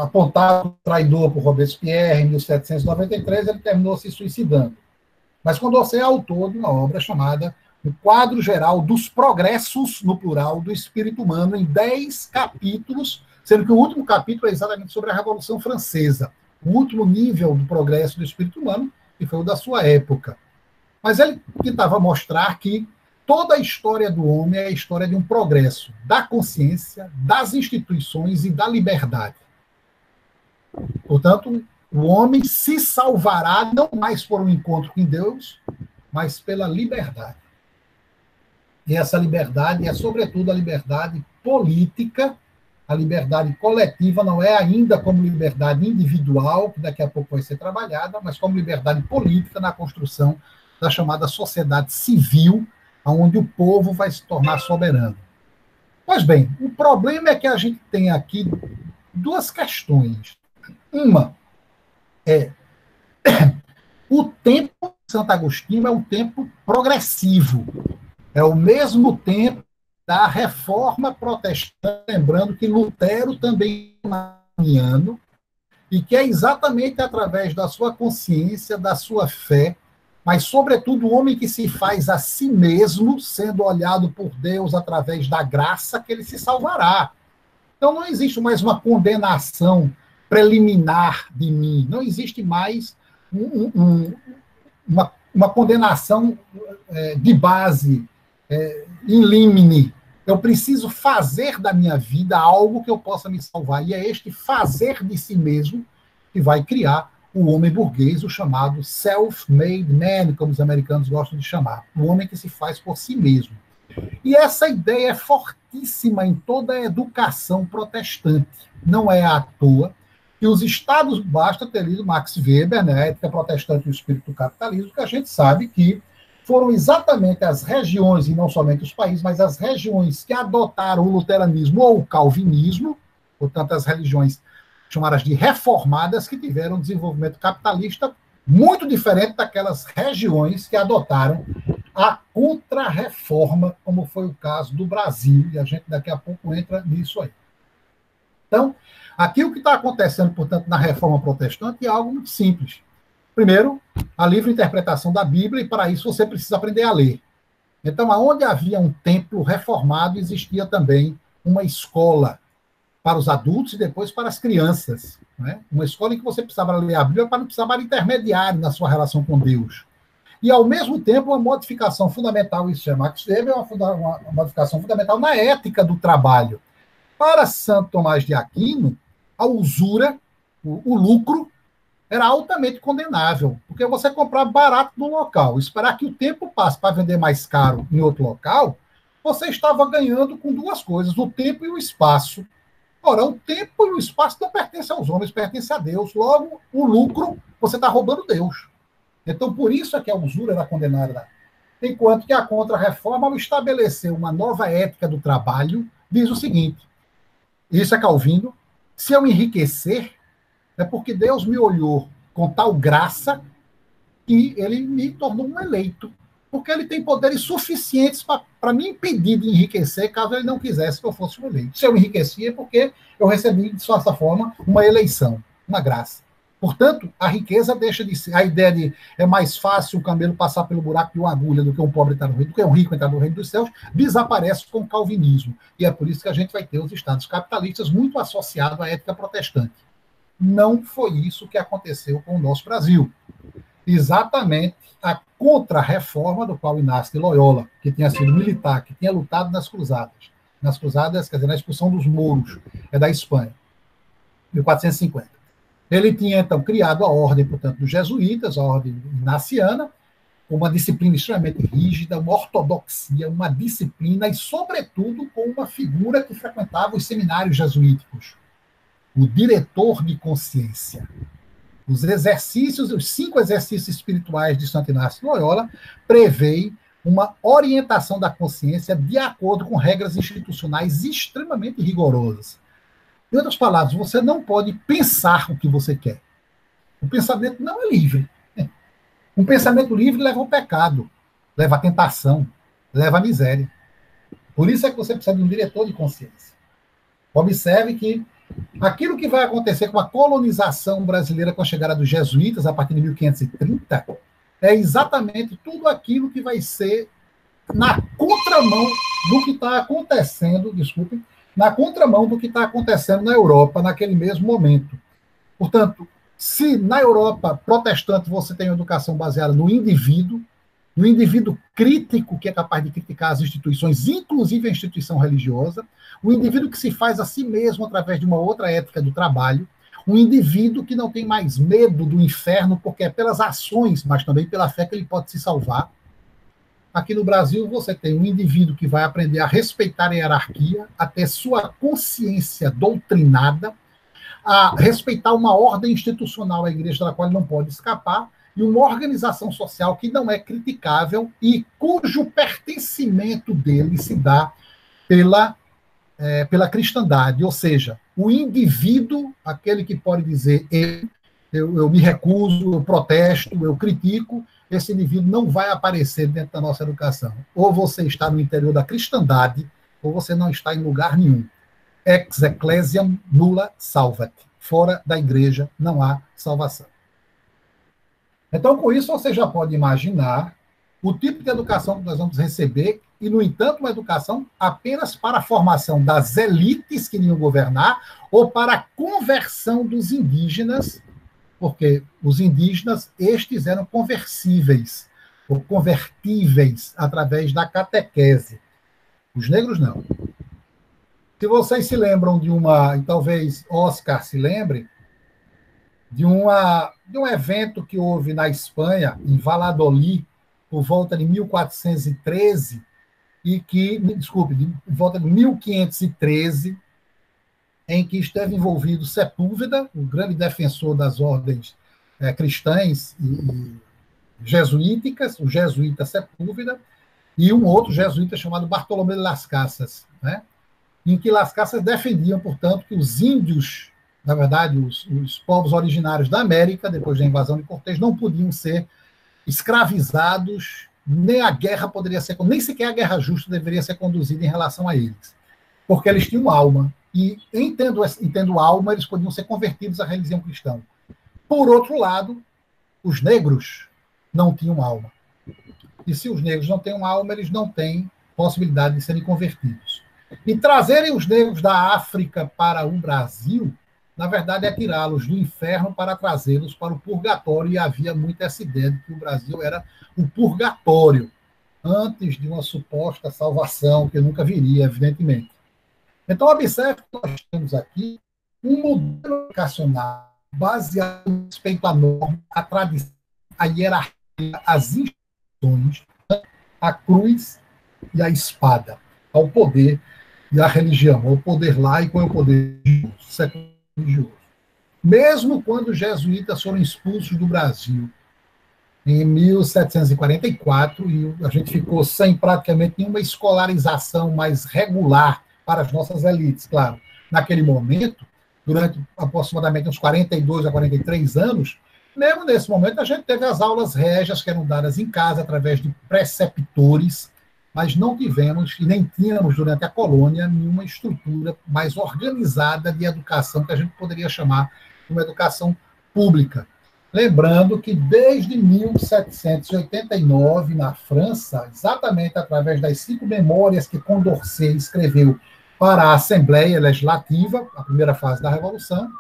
apontado traidor por Robespierre em 1793, ele terminou se suicidando. Mas Condorcet é autor de uma obra chamada O Quadro Geral dos Progressos, no plural, do Espírito Humano, em 10 capítulos, sendo que o último capítulo é exatamente sobre a Revolução Francesa, o último nível do progresso do espírito humano, que foi o da sua época. Mas ele tentava mostrar que toda a história do homem é a história de um progresso da consciência, das instituições e da liberdade. Portanto, o homem se salvará não mais por um encontro com Deus, mas pela liberdade. E essa liberdade é, sobretudo, a liberdade política. A liberdade coletiva não é ainda como liberdade individual, que daqui a pouco vai ser trabalhada, mas como liberdade política na construção da chamada sociedade civil, onde o povo vai se tornar soberano. Pois bem, o problema é que a gente tem aqui duas questões. Uma é o tempo de Santo Agostinho é um tempo progressivo. É o mesmo tempo da reforma protestante, lembrando que Lutero também é mariano, e que é exatamente através da sua consciência, da sua fé, mas, sobretudo, o homem que se faz a si mesmo, sendo olhado por Deus através da graça, que ele se salvará. Então, não existe mais uma condenação preliminar de mim, não existe mais uma condenação de base, in limine. Eu preciso fazer da minha vida algo que eu possa me salvar. E é este fazer de si mesmo que vai criar o homem burguês, o chamado self-made man, como os americanos gostam de chamar. O homem que se faz por si mesmo. E essa ideia é fortíssima em toda a educação protestante. Não é à toa que os Estados, basta ter lido Max Weber, né, a Ética Protestante e o Espírito do Capitalismo, que a gente sabe que foram exatamente as regiões, e não somente os países, mas as regiões que adotaram o luteranismo ou o calvinismo, portanto, as religiões chamadas de reformadas, que tiveram um desenvolvimento capitalista muito diferente daquelas regiões que adotaram a contra-reforma, como foi o caso do Brasil, e a gente daqui a pouco entra nisso aí. Então, aqui o que está acontecendo, portanto, na reforma protestante é algo muito simples. Primeiro, a livre interpretação da Bíblia, e para isso você precisa aprender a ler. Então, aonde havia um templo reformado, existia também uma escola para os adultos e depois para as crianças. Né? Uma escola em que você precisava ler a Bíblia para não precisar de intermediário na sua relação com Deus. E, ao mesmo tempo, uma modificação fundamental, isso é Max Weber, uma modificação fundamental na ética do trabalho. Para Santo Tomás de Aquino, a usura, o lucro, era altamente condenável, porque você comprar barato no local, esperar que o tempo passe para vender mais caro em outro local, você estava ganhando com duas coisas, o tempo e o espaço. Ora, o tempo e o espaço não pertencem aos homens, pertencem a Deus. Logo, o lucro, você está roubando Deus. Então, por isso é que a usura era condenada. Enquanto que a Contra-Reforma, ao estabelecer uma nova ética do trabalho, diz o seguinte, isso é Calvino, se eu enriquecer, é porque Deus me olhou com tal graça que ele me tornou um eleito, porque ele tem poderes suficientes para me impedir de enriquecer caso ele não quisesse que eu fosse um eleito. Se eu enriqueci é porque eu recebi, de certa forma, uma eleição, uma graça. Portanto, a riqueza deixa de ser... A ideia de é mais fácil um camelo passar pelo buraco de uma agulha do que um pobre entrar no reino, do que um rico entrar no reino dos céus, desaparece com o calvinismo. E é por isso que a gente vai ter os estados capitalistas muito associados à ética protestante. Não foi isso que aconteceu com o nosso Brasil. Exatamente a contra-reforma do qual Inácio de Loyola, que tinha sido militar, que tinha lutado nas cruzadas, quer dizer, na expulsão dos mouros, da Espanha, 1450. Ele tinha, então, criado a ordem, portanto, dos jesuítas, a ordem ignaciana, com uma disciplina extremamente rígida, uma ortodoxia, uma disciplina e, sobretudo, com uma figura que frequentava os seminários jesuíticos, o diretor de consciência. Os 5 exercícios espirituais de Santo Inácio de Loyola prevêem uma orientação da consciência de acordo com regras institucionais extremamente rigorosas. Em outras palavras, você não pode pensar o que você quer. O pensamento não é livre. Um pensamento livre leva ao pecado, leva à tentação, leva à miséria. Por isso é que você precisa de um diretor de consciência. Observe que aquilo que vai acontecer com a colonização brasileira com a chegada dos jesuítas a partir de 1530 é exatamente tudo aquilo que vai ser na contramão do que está acontecendo, na contramão do que está acontecendo na Europa naquele mesmo momento. Portanto, se na Europa protestante você tem uma educação baseada no indivíduo crítico, que é capaz de criticar as instituições, inclusive a instituição religiosa, o indivíduo que se faz a si mesmo através de uma outra ética do trabalho, um indivíduo que não tem mais medo do inferno, porque é pelas ações, mas também pela fé que ele pode se salvar. Aqui no Brasil, você tem um indivíduo que vai aprender a respeitar a hierarquia, a ter sua consciência doutrinada, a respeitar uma ordem institucional, a igreja da qual ele não pode escapar, e uma organização social que não é criticável e cujo pertencimento dele se dá pela cristandade, ou seja, o indivíduo, aquele que pode dizer eu me recuso, eu protesto, eu critico, esse indivíduo não vai aparecer dentro da nossa educação. Ou você está no interior da cristandade, ou você não está em lugar nenhum. Ex ecclesiam nulla salvat. Fora da igreja não há salvação. Então, com isso, você já pode imaginar o tipo de educação que nós vamos receber, e, no entanto, uma educação apenas para a formação das elites que iriam governar ou para a conversão dos indígenas, porque os indígenas, estes eram conversíveis, ou convertíveis, através da catequese. Os negros, não. Se vocês se lembram de e talvez Oscar se lembre, de um evento que houve na Espanha, em Valladolid, por volta de 1413, por volta de 1513, em que esteve envolvido Sepúlveda, o grande defensor das ordens cristãs e jesuíticas, o jesuíta Sepúlveda, e um outro jesuíta chamado Bartolomé de Las Casas, né? Em que Las Casas defendiam, portanto, que os índios, na verdade, os povos originários da América, depois da invasão de Cortés, não podiam ser escravizados, nem a guerra poderia ser, nem sequer a guerra justa deveria ser conduzida em relação a eles, porque eles tinham alma, e entendo alma, eles podiam ser convertidos à religião cristã. Por outro lado, os negros não tinham alma. E se os negros não têm alma, eles não têm possibilidade de serem convertidos. E trazerem os negros da África para o Brasil, na verdade, é tirá-los do inferno para trazê-los para o purgatório, e havia muito essa ideia de que o Brasil era o purgatório, antes de uma suposta salvação, que nunca viria, evidentemente. Então, observe que nós temos aqui um modelo educacional baseado no respeito à norma, à tradição, à hierarquia, às instituições, à cruz e à espada, ao poder e à religião, ao poder laico e ao poder religioso. Mesmo quando os jesuítas foram expulsos do Brasil, em 1744, e a gente ficou sem praticamente nenhuma escolarização mais regular para as nossas elites, claro. Naquele momento, durante aproximadamente uns 42 a 43 anos, mesmo nesse momento, a gente teve as aulas régias que eram dadas em casa através de preceptores, mas não tivemos e nem tínhamos durante a colônia nenhuma estrutura mais organizada de educação que a gente poderia chamar de uma educação pública. Lembrando que desde 1789, na França, exatamente através das 5 memórias que Condorcet escreveu para a Assembleia Legislativa, a primeira fase da Revolução,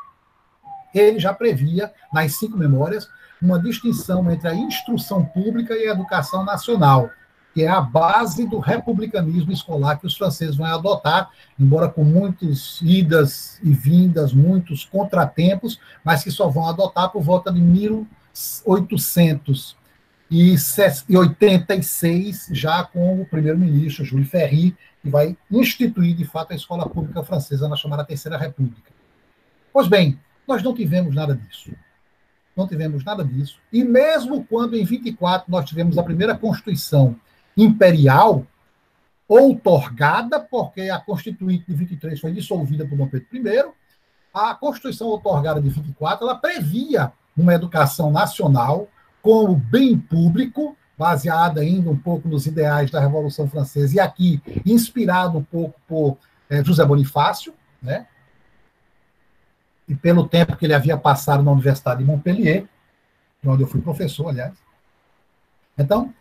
ele já previa, nas 5 memórias, uma distinção entre a instrução pública e a educação nacional, que é a base do republicanismo escolar que os franceses vão adotar, embora com muitas idas e vindas, muitos contratempos, mas que só vão adotar por volta de 1886, já com o primeiro-ministro, Jules Ferry, que vai instituir, de fato, a escola pública francesa na chamada Terceira República. Pois bem, nós não tivemos nada disso. Não tivemos nada disso. E mesmo quando, em 24, nós tivemos a primeira Constituição imperial, outorgada, porque a Constituinte de 23 foi dissolvida por Dom Pedro I, a Constituição outorgada de 24, ela previa uma educação nacional como bem público, baseada ainda um pouco nos ideais da Revolução Francesa, e aqui inspirado um pouco por José Bonifácio, né? E pelo tempo que ele havia passado na Universidade de Montpellier, onde eu fui professor, aliás. Então,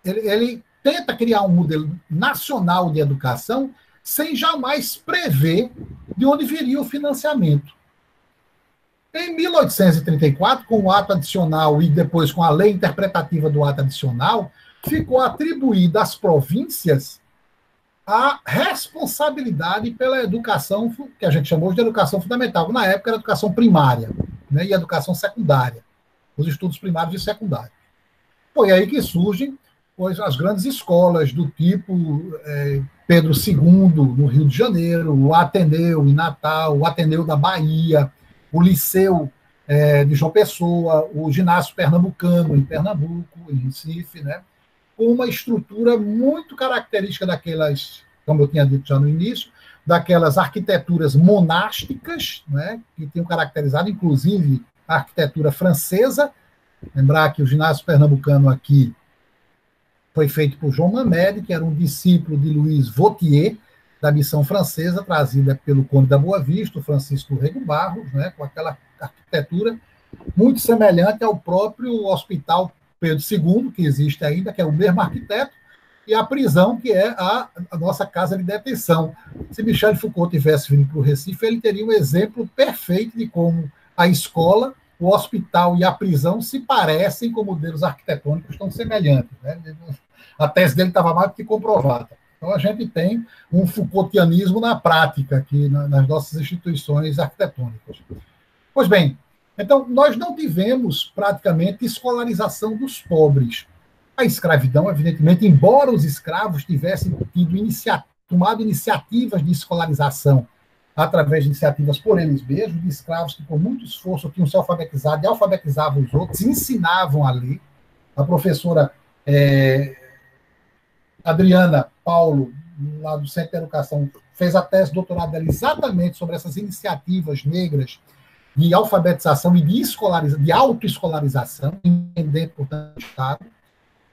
ele tenta criar um modelo nacional de educação sem jamais prever de onde viria o financiamento. Em 1834, com o ato adicional e depois com a lei interpretativa do ato adicional, ficou atribuída às províncias a responsabilidade pela educação, que a gente chamou de educação fundamental. Na época era educação primária, né, e educação secundária, os estudos primários e secundários. Foi aí que surgem as grandes escolas do tipo Pedro II, no Rio de Janeiro, o Ateneu em Natal, o Ateneu da Bahia, o Liceu de João Pessoa, o Ginásio Pernambucano em Pernambuco, em Recife, né? Com uma estrutura muito característica daquelas, como eu tinha dito já no início, daquelas arquiteturas monásticas, né? Que tinham caracterizado, inclusive, a arquitetura francesa. Lembrar que o Ginásio Pernambucano aqui foi feito por João Mamede, que era um discípulo de Louis Vautier, da missão francesa, trazida pelo Conde da Boa Vista, o Francisco Rego Barros, né, com aquela arquitetura muito semelhante ao próprio Hospital Pedro II, que existe ainda, que é o mesmo arquiteto, e a prisão, que é a nossa casa de detenção. Se Michel Foucault tivesse vindo para o Recife, ele teria um exemplo perfeito de como a escola, o hospital e a prisão se parecem com modelos arquitetônicos tão semelhantes, né? A tese dele estava mais do que comprovada. Então, a gente tem um Foucaultianismo na prática aqui nas nossas instituições arquitetônicas. Pois bem, então, nós não tivemos praticamente escolarização dos pobres. A escravidão, evidentemente, embora os escravos tivessem tomado iniciativas de escolarização através de iniciativas por eles mesmos, de escravos que, com muito esforço, tinham se alfabetizado e alfabetizavam os outros, ensinavam a ler. A professora Adriana Paulo, lá do Centro de Educação, fez a tese de doutorado dela exatamente sobre essas iniciativas negras de alfabetização e de autoescolarização, independente, portanto, do Estado.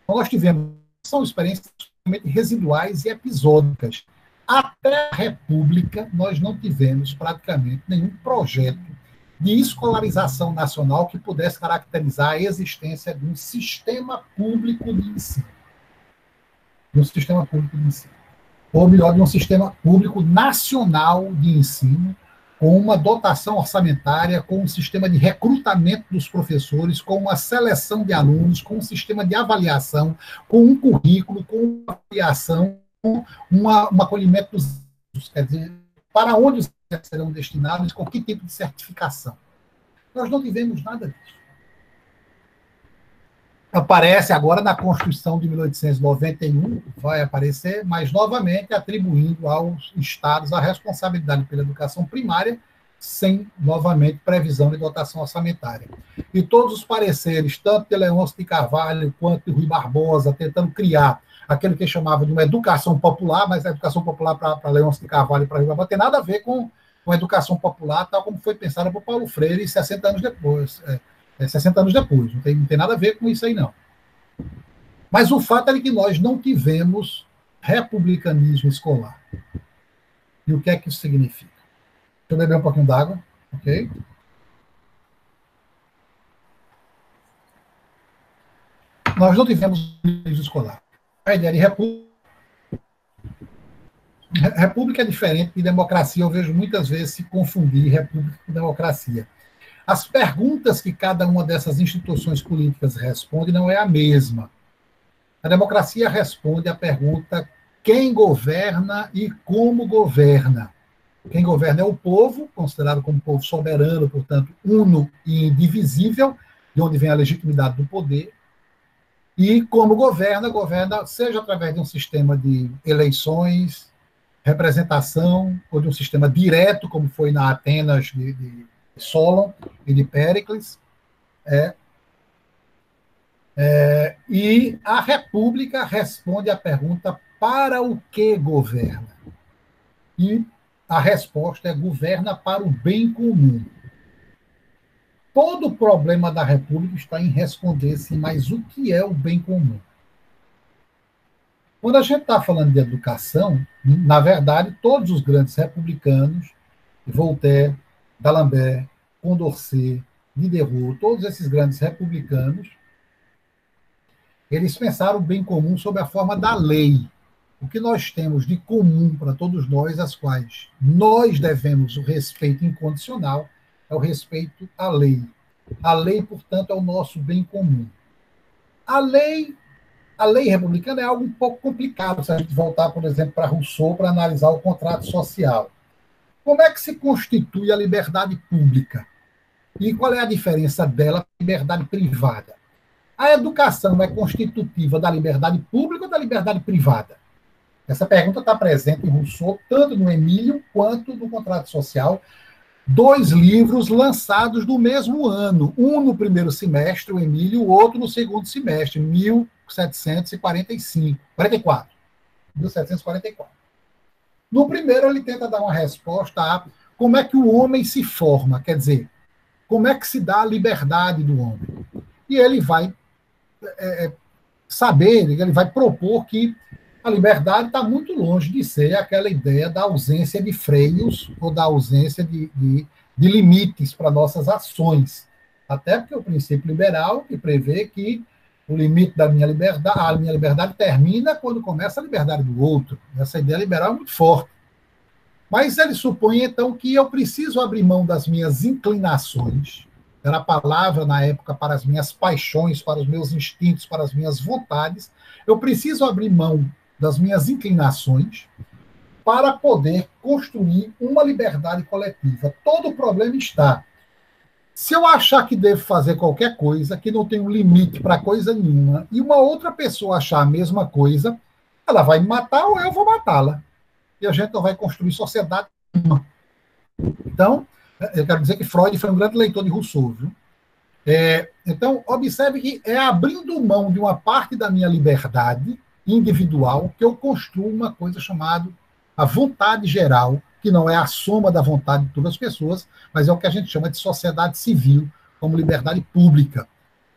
Então, nós tivemos, são experiências residuais e episódicas. Até a República, nós não tivemos praticamente nenhum projeto de escolarização nacional que pudesse caracterizar a existência de um sistema público de ensino. De um sistema público de ensino. Ou melhor, de um sistema público nacional de ensino, com uma dotação orçamentária, com um sistema de recrutamento dos professores, com uma seleção de alunos, com um sistema de avaliação, com um currículo, com uma avaliação, um acolhimento dos alunos, quer dizer, para onde os serão destinados, com que tipo de certificação. Nós não tivemos nada disso. Aparece agora na Constituição de 1891, vai aparecer, mas novamente atribuindo aos estados a responsabilidade pela educação primária, sem, novamente, previsão de dotação orçamentária. E todos os pareceres, tanto de Leôncio de Carvalho quanto de Rui Barbosa, tentando criar aquele que chamava de uma educação popular, mas a educação popular para Leôncio de Carvalho e para Rui Barbosa tem nada a ver com a educação popular, tal como foi pensada por Paulo Freire 60 anos depois. 60 anos depois, não tem nada a ver com isso aí, não. Mas o fato é que nós não tivemos republicanismo escolar. E o que é que isso significa? Deixa eu beber um pouquinho d'água, ok? Nós não tivemos republicanismo escolar. A ideia de república é diferente de democracia. Eu vejo muitas vezes se confundir república com democracia. As perguntas que cada uma dessas instituições políticas responde não é a mesma. A democracia responde à pergunta quem governa e como governa. Quem governa é o povo, considerado como povo soberano, portanto, uno e indivisível, de onde vem a legitimidade do poder. E como governa seja através de um sistema de eleições, representação, ou de um sistema direto, como foi na Atenas de Solon e de Péricles. E a República responde à pergunta para o que governa. E a resposta é governa para o bem comum. Todo o problema da República está em responder assim, mas o que é o bem comum? Quando a gente está falando de educação, na verdade, todos os grandes republicanos, Voltaire, D'Alembert, Condorcet, Diderot, todos esses grandes republicanos, eles pensaram o bem comum sob a forma da lei. O que nós temos de comum para todos nós, as quais nós devemos o respeito incondicional, é o respeito à lei. A lei, portanto, é o nosso bem comum. A lei republicana é algo um pouco complicado, se a gente voltar, por exemplo, para Rousseau, para analisar o contrato social. Como é que se constitui a liberdade pública? E qual é a diferença dela com a liberdade privada? A educação é constitutiva da liberdade pública ou da liberdade privada? Essa pergunta está presente em Rousseau, tanto no Emílio quanto no Contrato Social, 2 livros lançados no mesmo ano, um no primeiro semestre, o Emílio, o outro no segundo semestre, 1744. No primeiro, ele tenta dar uma resposta a como é que o homem se forma, quer dizer, como é que se dá a liberdade do homem. E ele vai ele vai propor que a liberdade está muito longe de ser aquela ideia da ausência de freios ou da ausência de limites para nossas ações. Até porque o princípio liberal que prevê que o limite da minha liberdade, a minha liberdade termina quando começa a liberdade do outro. Essa ideia liberal é muito forte. Mas ele supõe, então, que eu preciso abrir mão das minhas inclinações, era a palavra na época para as minhas paixões, para os meus instintos, para as minhas vontades. Eu preciso abrir mão das minhas inclinações para poder construir uma liberdade coletiva. Todo o problema está. Se eu achar que devo fazer qualquer coisa, que não tem um limite para coisa nenhuma, e uma outra pessoa achar a mesma coisa, ela vai me matar ou eu vou matá-la. E a gente não vai construir sociedade nenhuma. Então, eu quero dizer que Freud foi um grande leitor de Rousseau. Viu? Então, observe que é abrindo mão de uma parte da minha liberdade individual que eu construo uma coisa chamada a vontade geral, que não é a soma da vontade de todas as pessoas, mas é o que a gente chama de sociedade civil, como liberdade pública.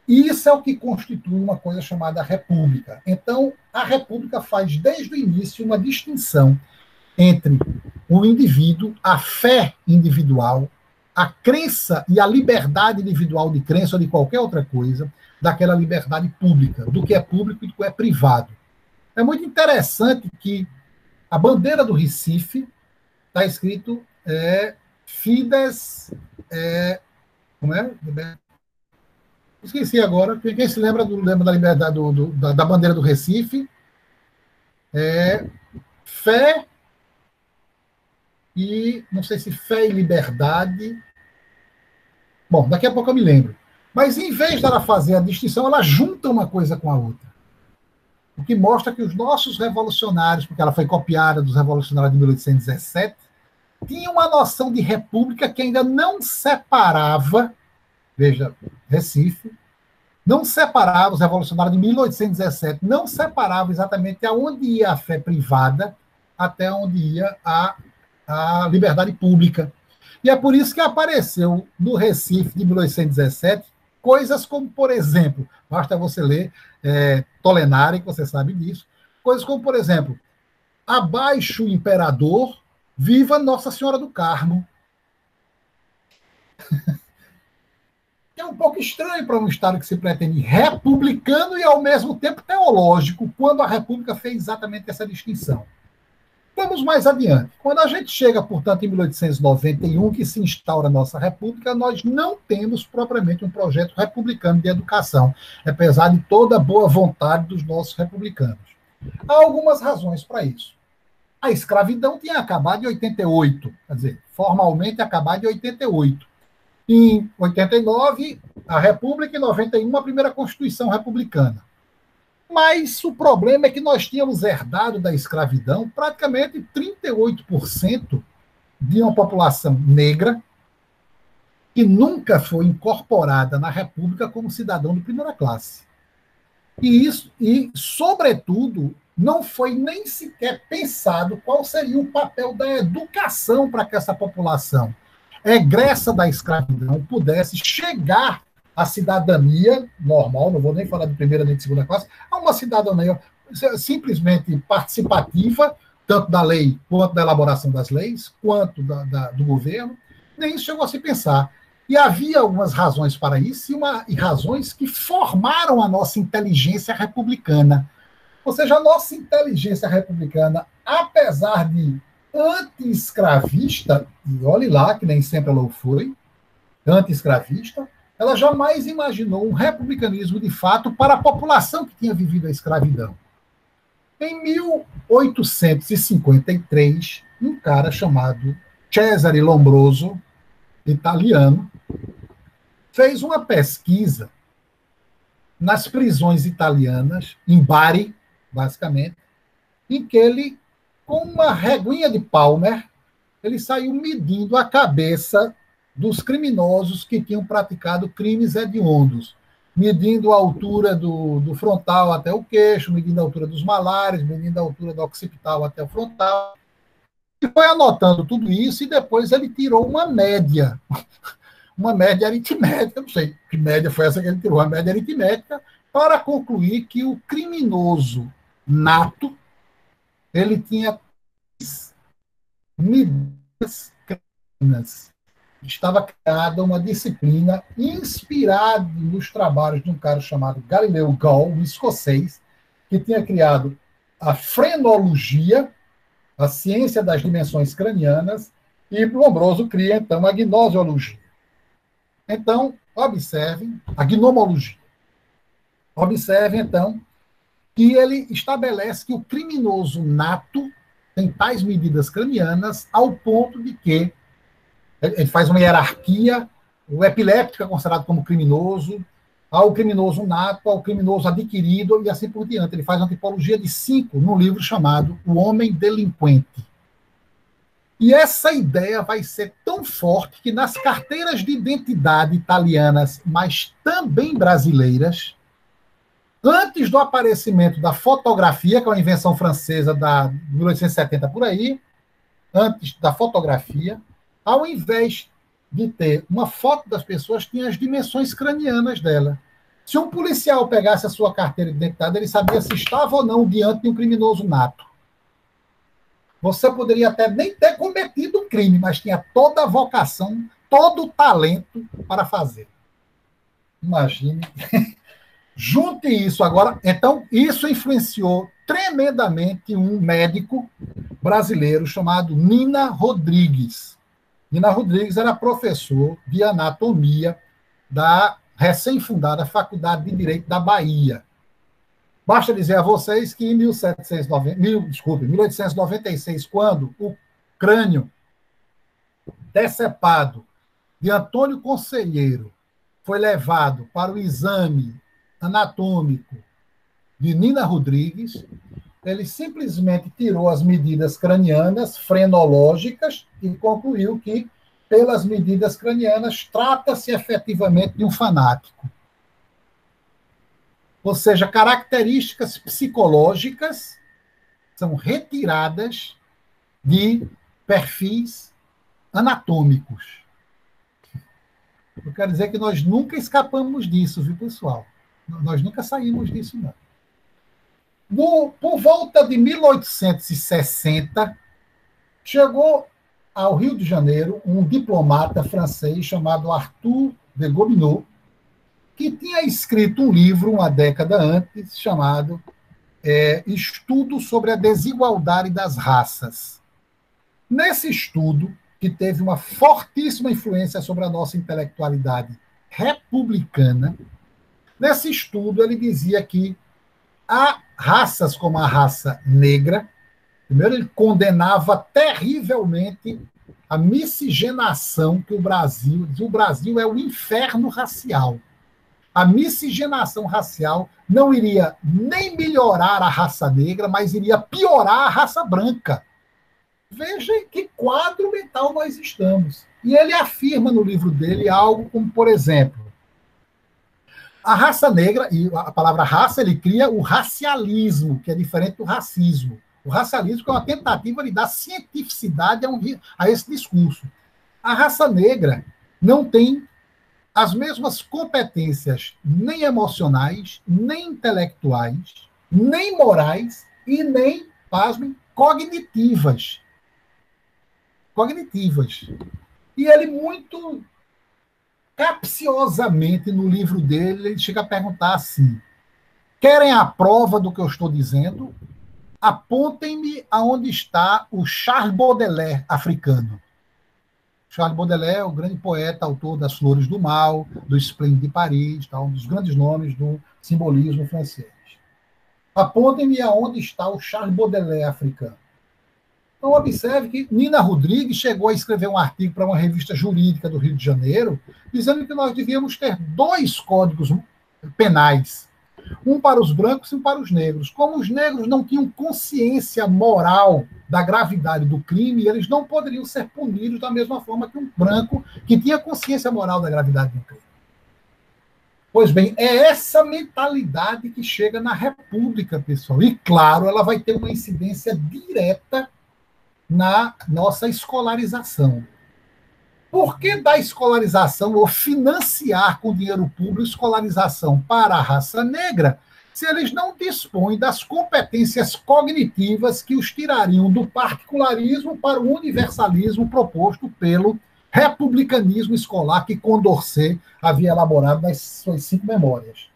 E isso é o que constitui uma coisa chamada república. Então, a república faz desde o início uma distinção entre o indivíduo, a fé individual, a crença e a liberdade individual de crença ou de qualquer outra coisa, daquela liberdade pública, do que é público e do que é privado. É muito interessante que a bandeira do Recife está escrito Fides... como é? Esqueci agora. Quem se lembra da liberdade da bandeira do Recife? Fé e... não sei se fé e liberdade... Bom, daqui a pouco eu me lembro. Mas, em vez dela fazer a distinção, ela junta uma coisa com a outra. O que mostra que os nossos revolucionários, porque ela foi copiada dos revolucionários de 1817, tinha uma noção de república que ainda não separava, veja, Recife, não separava, os revolucionários de 1817, não separava exatamente aonde ia a fé privada até onde ia a liberdade pública. E é por isso que apareceu no Recife de 1817 coisas como, por exemplo, basta você ler Tolenari, que você sabe disso, coisas como, por exemplo, abaixo o imperador, viva Nossa Senhora do Carmo. É um pouco estranho para um Estado que se pretende republicano e, ao mesmo tempo, teológico, quando a República fez exatamente essa distinção. Vamos mais adiante. Quando a gente chega, portanto, em 1891, que se instaura a nossa República, nós não temos propriamente um projeto republicano de educação, apesar de toda a boa vontade dos nossos republicanos. Há algumas razões para isso. A escravidão tinha acabado em 88, quer dizer, formalmente acabado em 88. Em 89, a República, em 91, a primeira Constituição Republicana. Mas o problema é que nós tínhamos herdado da escravidão praticamente 38% de uma população negra que nunca foi incorporada na República como cidadão de primeira classe. E sobretudo, não foi nem sequer pensado qual seria o papel da educação para que essa população egressa da escravidão pudesse chegar à cidadania normal, não vou nem falar de primeira nem de segunda classe, a uma cidadania simplesmente participativa, tanto da lei quanto da elaboração das leis, quanto do governo, nem isso chegou a se pensar. E havia algumas razões para isso, e razões que formaram a nossa inteligência republicana. Ou seja, a nossa inteligência republicana, apesar de anti-escravista, e olhe lá, que nem sempre ela foi, anti-escravista, ela jamais imaginou um republicanismo de fato para a população que tinha vivido a escravidão. Em 1853, um cara chamado Cesare Lombroso, italiano, fez uma pesquisa nas prisões italianas, em Bari, basicamente, em que ele, com uma reguinha de Palmer, ele saiu medindo a cabeça dos criminosos que tinham praticado crimes hediondos, medindo a altura do frontal até o queixo, medindo a altura dos malares, medindo a altura do occipital até o frontal. E foi anotando tudo isso e depois ele tirou uma média aritmética, não sei que média foi essa que ele tirou, uma média aritmética, para concluir que o criminoso nato, ele tinha medidas criminais. Estava criada uma disciplina inspirada nos trabalhos de um cara chamado Galileu Gall, um escocês, que tinha criado a frenologia, a ciência das dimensões cranianas, e Lombroso cria, então, a gnoseologia. Então, observem a gnomologia. Observem, então, que ele estabelece que o criminoso nato tem tais medidas cranianas ao ponto de que ele faz uma hierarquia, o epiléptico é considerado como criminoso, ao criminoso nato, ao criminoso adquirido e assim por diante. Ele faz uma tipologia de 5 num livro chamado O Homem Delinquente. E essa ideia vai ser tão forte que nas carteiras de identidade italianas, mas também brasileiras, antes do aparecimento da fotografia, que é uma invenção francesa da 1870 por aí, antes da fotografia, ao invés de ter uma foto das pessoas, tinha as dimensões cranianas dela. Se um policial pegasse a sua carteira de identidade, ele sabia se estava ou não diante de um criminoso nato. Você poderia até nem ter cometido um crime, mas tinha toda a vocação, todo o talento para fazer. Imagine. Junte isso agora. Então, isso influenciou tremendamente um médico brasileiro chamado Nina Rodrigues. Nina Rodrigues era professor de anatomia da recém-fundada Faculdade de Direito da Bahia. Basta dizer a vocês que em 1896, quando o crânio decepado de Antônio Conselheiro foi levado para o exame anatômico de Nina Rodrigues, ele simplesmente tirou as medidas cranianas, frenológicas, e concluiu que, pelas medidas cranianas, trata-se efetivamente de um fanático. Ou seja, características psicológicas são retiradas de perfis anatômicos. Eu quero dizer que nós nunca escapamos disso, viu, pessoal? Nós nunca saímos disso, não. Por volta de 1860, chegou ao Rio de Janeiro um diplomata francês chamado Arthur de Gobineau, que tinha escrito um livro, uma década antes, chamado Estudo sobre a Desigualdade das Raças. Nesse estudo, que teve uma fortíssima influência sobre a nossa intelectualidade republicana, nesse estudo ele dizia que há raças como a raça negra. Primeiro, ele condenava terrivelmente a miscigenação que o Brasil é o inferno racial. A miscigenação racial não iria nem melhorar a raça negra, mas iria piorar a raça branca. Veja em que quadro mental nós estamos. E ele afirma no livro dele algo como, por exemplo, a raça negra, e a palavra raça, ele cria o racialismo, que é diferente do racismo. O racialismo é uma tentativa de dar cientificidade a esse discurso. A raça negra não tem as mesmas competências nem emocionais, nem intelectuais, nem morais e nem, pasmem, cognitivas. E ele muito capciosamente, no livro dele, ele chega a perguntar assim: querem a prova do que eu estou dizendo? Apontem-me aonde está o Charles Baudelaire africano. Charles Baudelaire é o grande poeta, autor das Flores do Mal, do Esplêndido de Paris, tá? Um dos grandes nomes do simbolismo francês. Apontem-me aonde está o Charles Baudelaire africano. Então, observe que Nina Rodrigues chegou a escrever um artigo para uma revista jurídica do Rio de Janeiro, dizendo que nós devíamos ter 2 códigos penais, um para os brancos e um para os negros. Como os negros não tinham consciência moral da gravidade do crime, eles não poderiam ser punidos da mesma forma que um branco que tinha consciência moral da gravidade do crime. Pois bem, é essa mentalidade que chega na República, pessoal. E, claro, ela vai ter uma incidência direta na nossa escolarização. Por que dar escolarização ou financiar com dinheiro público escolarização para a raça negra, se eles não dispõem das competências cognitivas que os tirariam do particularismo para o universalismo proposto pelo republicanismo escolar que Condorcet havia elaborado nas suas 5 memórias?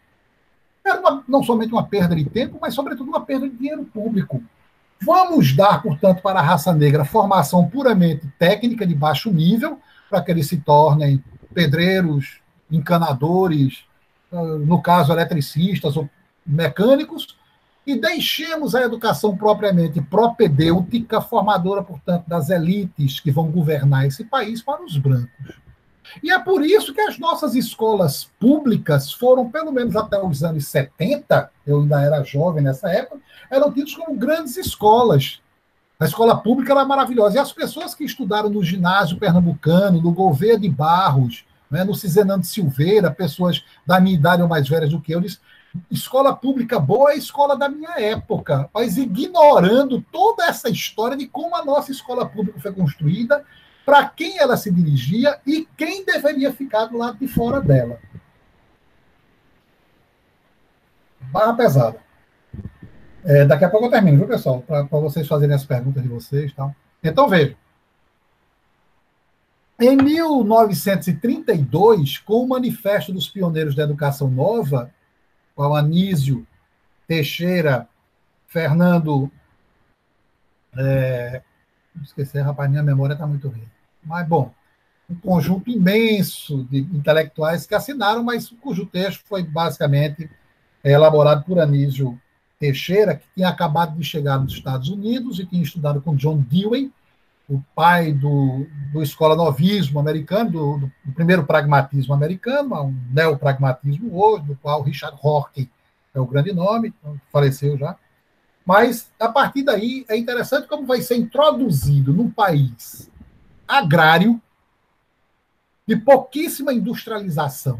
Era não somente uma perda de tempo, mas, sobretudo, uma perda de dinheiro público. Vamos dar, portanto, para a raça negra formação puramente técnica de baixo nível, para que eles se tornem pedreiros, encanadores, no caso, eletricistas ou mecânicos, e deixemos a educação propriamente propedêutica, formadora, portanto, das elites que vão governar esse país para os brancos. E é por isso que as nossas escolas públicas foram, pelo menos até os anos 70, eu ainda era jovem nessa época, eram tidas como grandes escolas. A escola pública era maravilhosa. E as pessoas que estudaram no ginásio pernambucano, no Gouveia de Barros, né, no Cisenando de Silveira, pessoas da minha idade ou mais velhas do que eu, dizem, escola pública boa é a escola da minha época, mas ignorando toda essa história de como a nossa escola pública foi construída, para quem ela se dirigia e quem deveria ficar do lado de fora dela. Barra pesada. Daqui a pouco eu termino, viu, pessoal? Para vocês fazerem as perguntas de vocês. Tá? Então, veja. Em 1932, com o Manifesto dos Pioneiros da Educação Nova, com o Anísio Teixeira, Fernando... esqueci, rapaz, minha memória está muito ruim. Mas, bom, um conjunto imenso de intelectuais que assinaram, mas cujo texto foi basicamente elaborado por Anísio Teixeira, que tinha acabado de chegar nos Estados Unidos e tinha estudado com John Dewey, o pai do escolanovismo americano, do primeiro pragmatismo americano, um neopragmatismo hoje, do qual Richard Rorty é o grande nome, faleceu já. Mas, a partir daí, é interessante como vai ser introduzido num país agrário, de pouquíssima industrialização,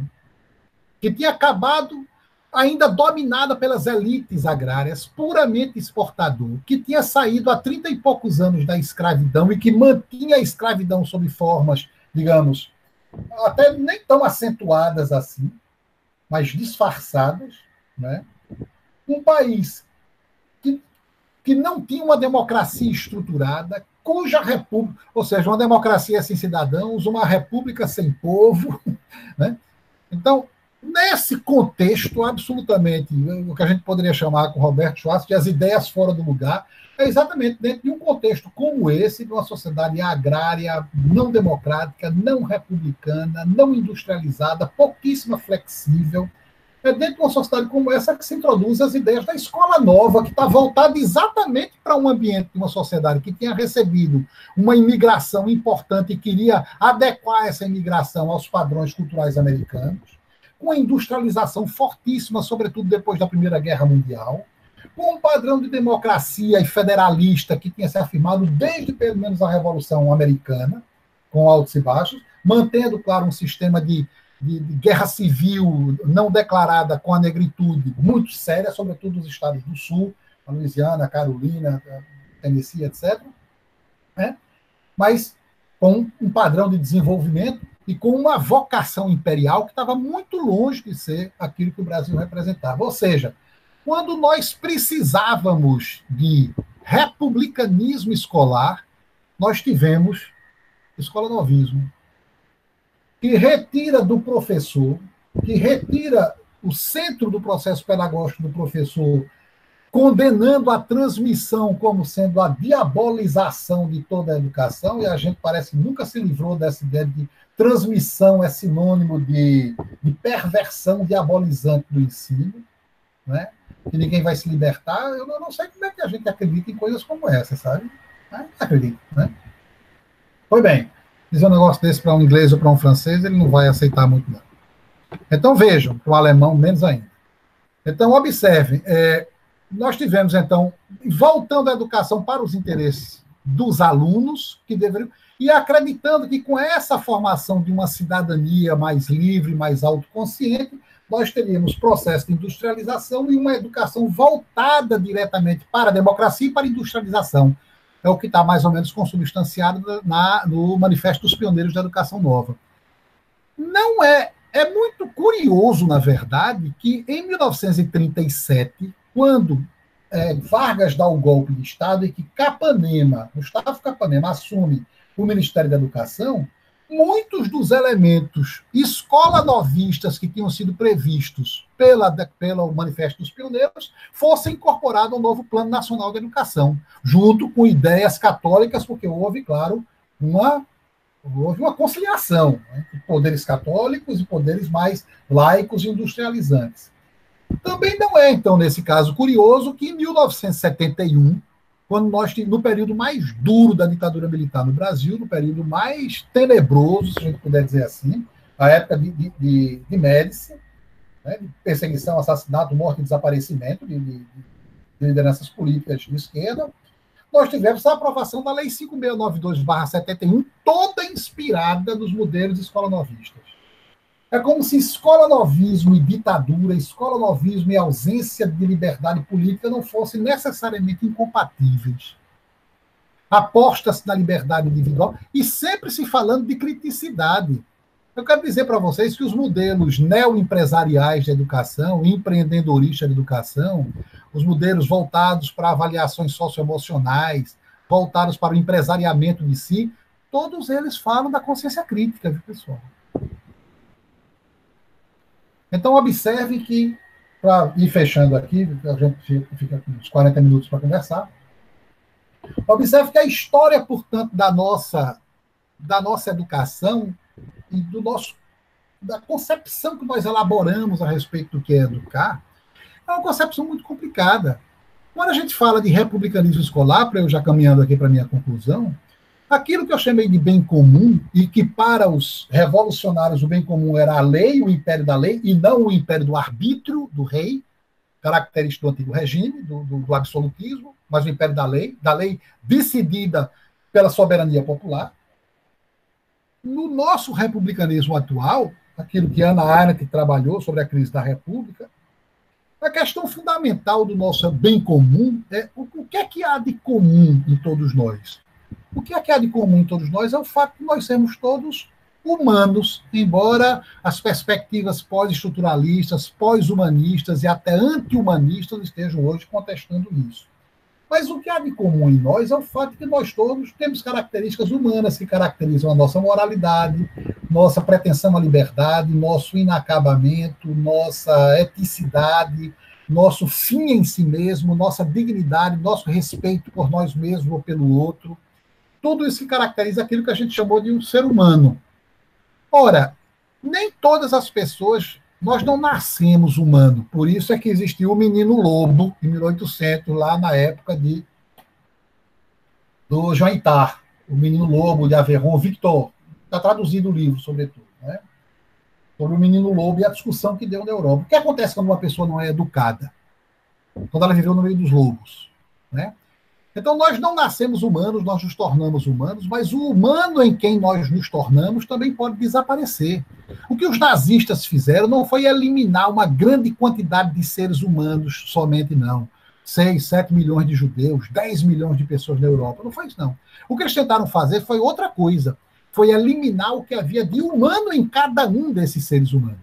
que tinha acabado ainda dominada pelas elites agrárias, puramente exportador, que tinha saído há 30 e poucos anos da escravidão e que mantinha a escravidão sob formas, digamos, até nem tão acentuadas assim, mas disfarçadas, né? Um país que não tinha uma democracia estruturada, cuja república, ou seja, uma democracia sem cidadãos, uma república sem povo, né? Então, nesse contexto, absolutamente, o que a gente poderia chamar com Roberto Schwartz de as ideias fora do lugar, é exatamente dentro de um contexto como esse, de uma sociedade agrária, não democrática, não republicana, não industrializada, pouquíssima flexível. É dentro de uma sociedade como essa que se introduz as ideias da escola nova, que está voltada exatamente para um ambiente de uma sociedade que tinha recebido uma imigração importante e queria adequar essa imigração aos padrões culturais americanos, com a industrialização fortíssima, sobretudo depois da Primeira Guerra Mundial, com um padrão de democracia e federalista que tinha se afirmado desde pelo menos a Revolução Americana, com altos e baixos, mantendo, claro, um sistema de guerra civil não declarada com a negritude muito séria, sobretudo nos estados do Sul, a Louisiana, a Carolina, a Tennessee, etc. Né? Mas com um padrão de desenvolvimento e com uma vocação imperial que estava muito longe de ser aquilo que o Brasil representava. Ou seja, quando nós precisávamos de republicanismo escolar, nós tivemos escolanovismo, que retira do professor, que retira o centro do processo pedagógico do professor, condenando a transmissão como sendo a diabolização de toda a educação, e a gente parece que nunca se livrou dessa ideia de transmissão é sinônimo de perversão diabolizante do ensino, né? Que ninguém vai se libertar. Eu não sei como é que a gente acredita em coisas como essa, sabe? Não acredito, né? Pois bem, dizer um negócio desse para um inglês ou para um francês, ele não vai aceitar muito, não. Então, vejam, para o alemão, menos ainda. Então, observem, nós tivemos, então, voltando a educação para os interesses dos alunos, que deveriam, e acreditando que com essa formação de uma cidadania mais livre, mais autoconsciente, nós teríamos processo de industrialização e uma educação voltada diretamente para a democracia e para a industrialização. É o que está mais ou menos consubstanciado no Manifesto dos Pioneiros da Educação Nova. Não é muito curioso, na verdade, que em 1937, quando Vargas dá o golpe de Estado e que Gustavo Capanema assume o Ministério da Educação, muitos dos elementos escolanovistas que tinham sido previstos pelo Manifesto dos Pioneiros fossem incorporados ao novo Plano Nacional de Educação, junto com ideias católicas, porque houve, claro, uma conciliação, né, entre poderes católicos e poderes mais laicos e industrializantes. Também não é, então, nesse caso, curioso que em 1971, quando nós, no período mais duro da ditadura militar no Brasil, no período mais tenebroso, se a gente puder dizer assim, a época de Médici, né, de perseguição, assassinato, morte e desaparecimento de lideranças políticas de esquerda, nós tivemos a aprovação da Lei 5692/71, toda inspirada nos modelos escolanovistas. É como se escolanovismo e ditadura, escolanovismo e ausência de liberdade política não fossem necessariamente incompatíveis. Aposta-se na liberdade individual e sempre se falando de criticidade. Eu quero dizer para vocês que os modelos neoempresariais de educação, empreendedoristas de educação, os modelos voltados para avaliações socioemocionais, voltados para o empresariamento de si, todos eles falam da consciência crítica, viu, pessoal? Então, observe que, para ir fechando aqui, a gente fica com uns 40 minutos para conversar, observe que a história, portanto, da nossa educação e da concepção que nós elaboramos a respeito do que é educar, é uma concepção muito complicada. Quando a gente fala de republicanismo escolar, para eu já caminhando aqui para a minha conclusão, aquilo que eu chamei de bem comum, e que para os revolucionários o bem comum era a lei, o império da lei, e não o império do arbítrio do rei, característica do antigo regime, do absolutismo, mas o império da lei decidida pela soberania popular. No nosso republicanismo atual, aquilo que Hannah Arendt trabalhou sobre a crise da República, a questão fundamental do nosso bem comum é o que há de comum em todos nós. O que há de comum em todos nós é o fato de nós sermos todos humanos, embora as perspectivas pós-estruturalistas, pós-humanistas e até anti-humanistas estejam hoje contestando isso. Mas o que há de comum em nós é o fato de que nós todos temos características humanas que caracterizam a nossa moralidade, nossa pretensão à liberdade, nosso inacabamento, nossa eticidade, nosso fim em si mesmo, nossa dignidade, nosso respeito por nós mesmos ou pelo outro. Tudo isso que caracteriza aquilo que a gente chamou de um ser humano. Ora, nem todas as pessoas, nós não nascemos humanos, por isso é que existiu o Menino Lobo, em 1800, lá na época do Jean Itard, o Menino Lobo de Aveyron Victor. Está traduzido o livro, sobretudo, né? Sobre o Menino Lobo e a discussão que deu na Europa. O que acontece quando uma pessoa não é educada? Quando ela viveu no meio dos lobos, né? Então, nós não nascemos humanos, nós nos tornamos humanos, mas o humano em quem nós nos tornamos também pode desaparecer. O que os nazistas fizeram não foi eliminar uma grande quantidade de seres humanos somente, não. 6, 7 milhões de judeus, 10 milhões de pessoas na Europa. Não foi isso, não. O que eles tentaram fazer foi outra coisa. Foi eliminar o que havia de humano em cada um desses seres humanos.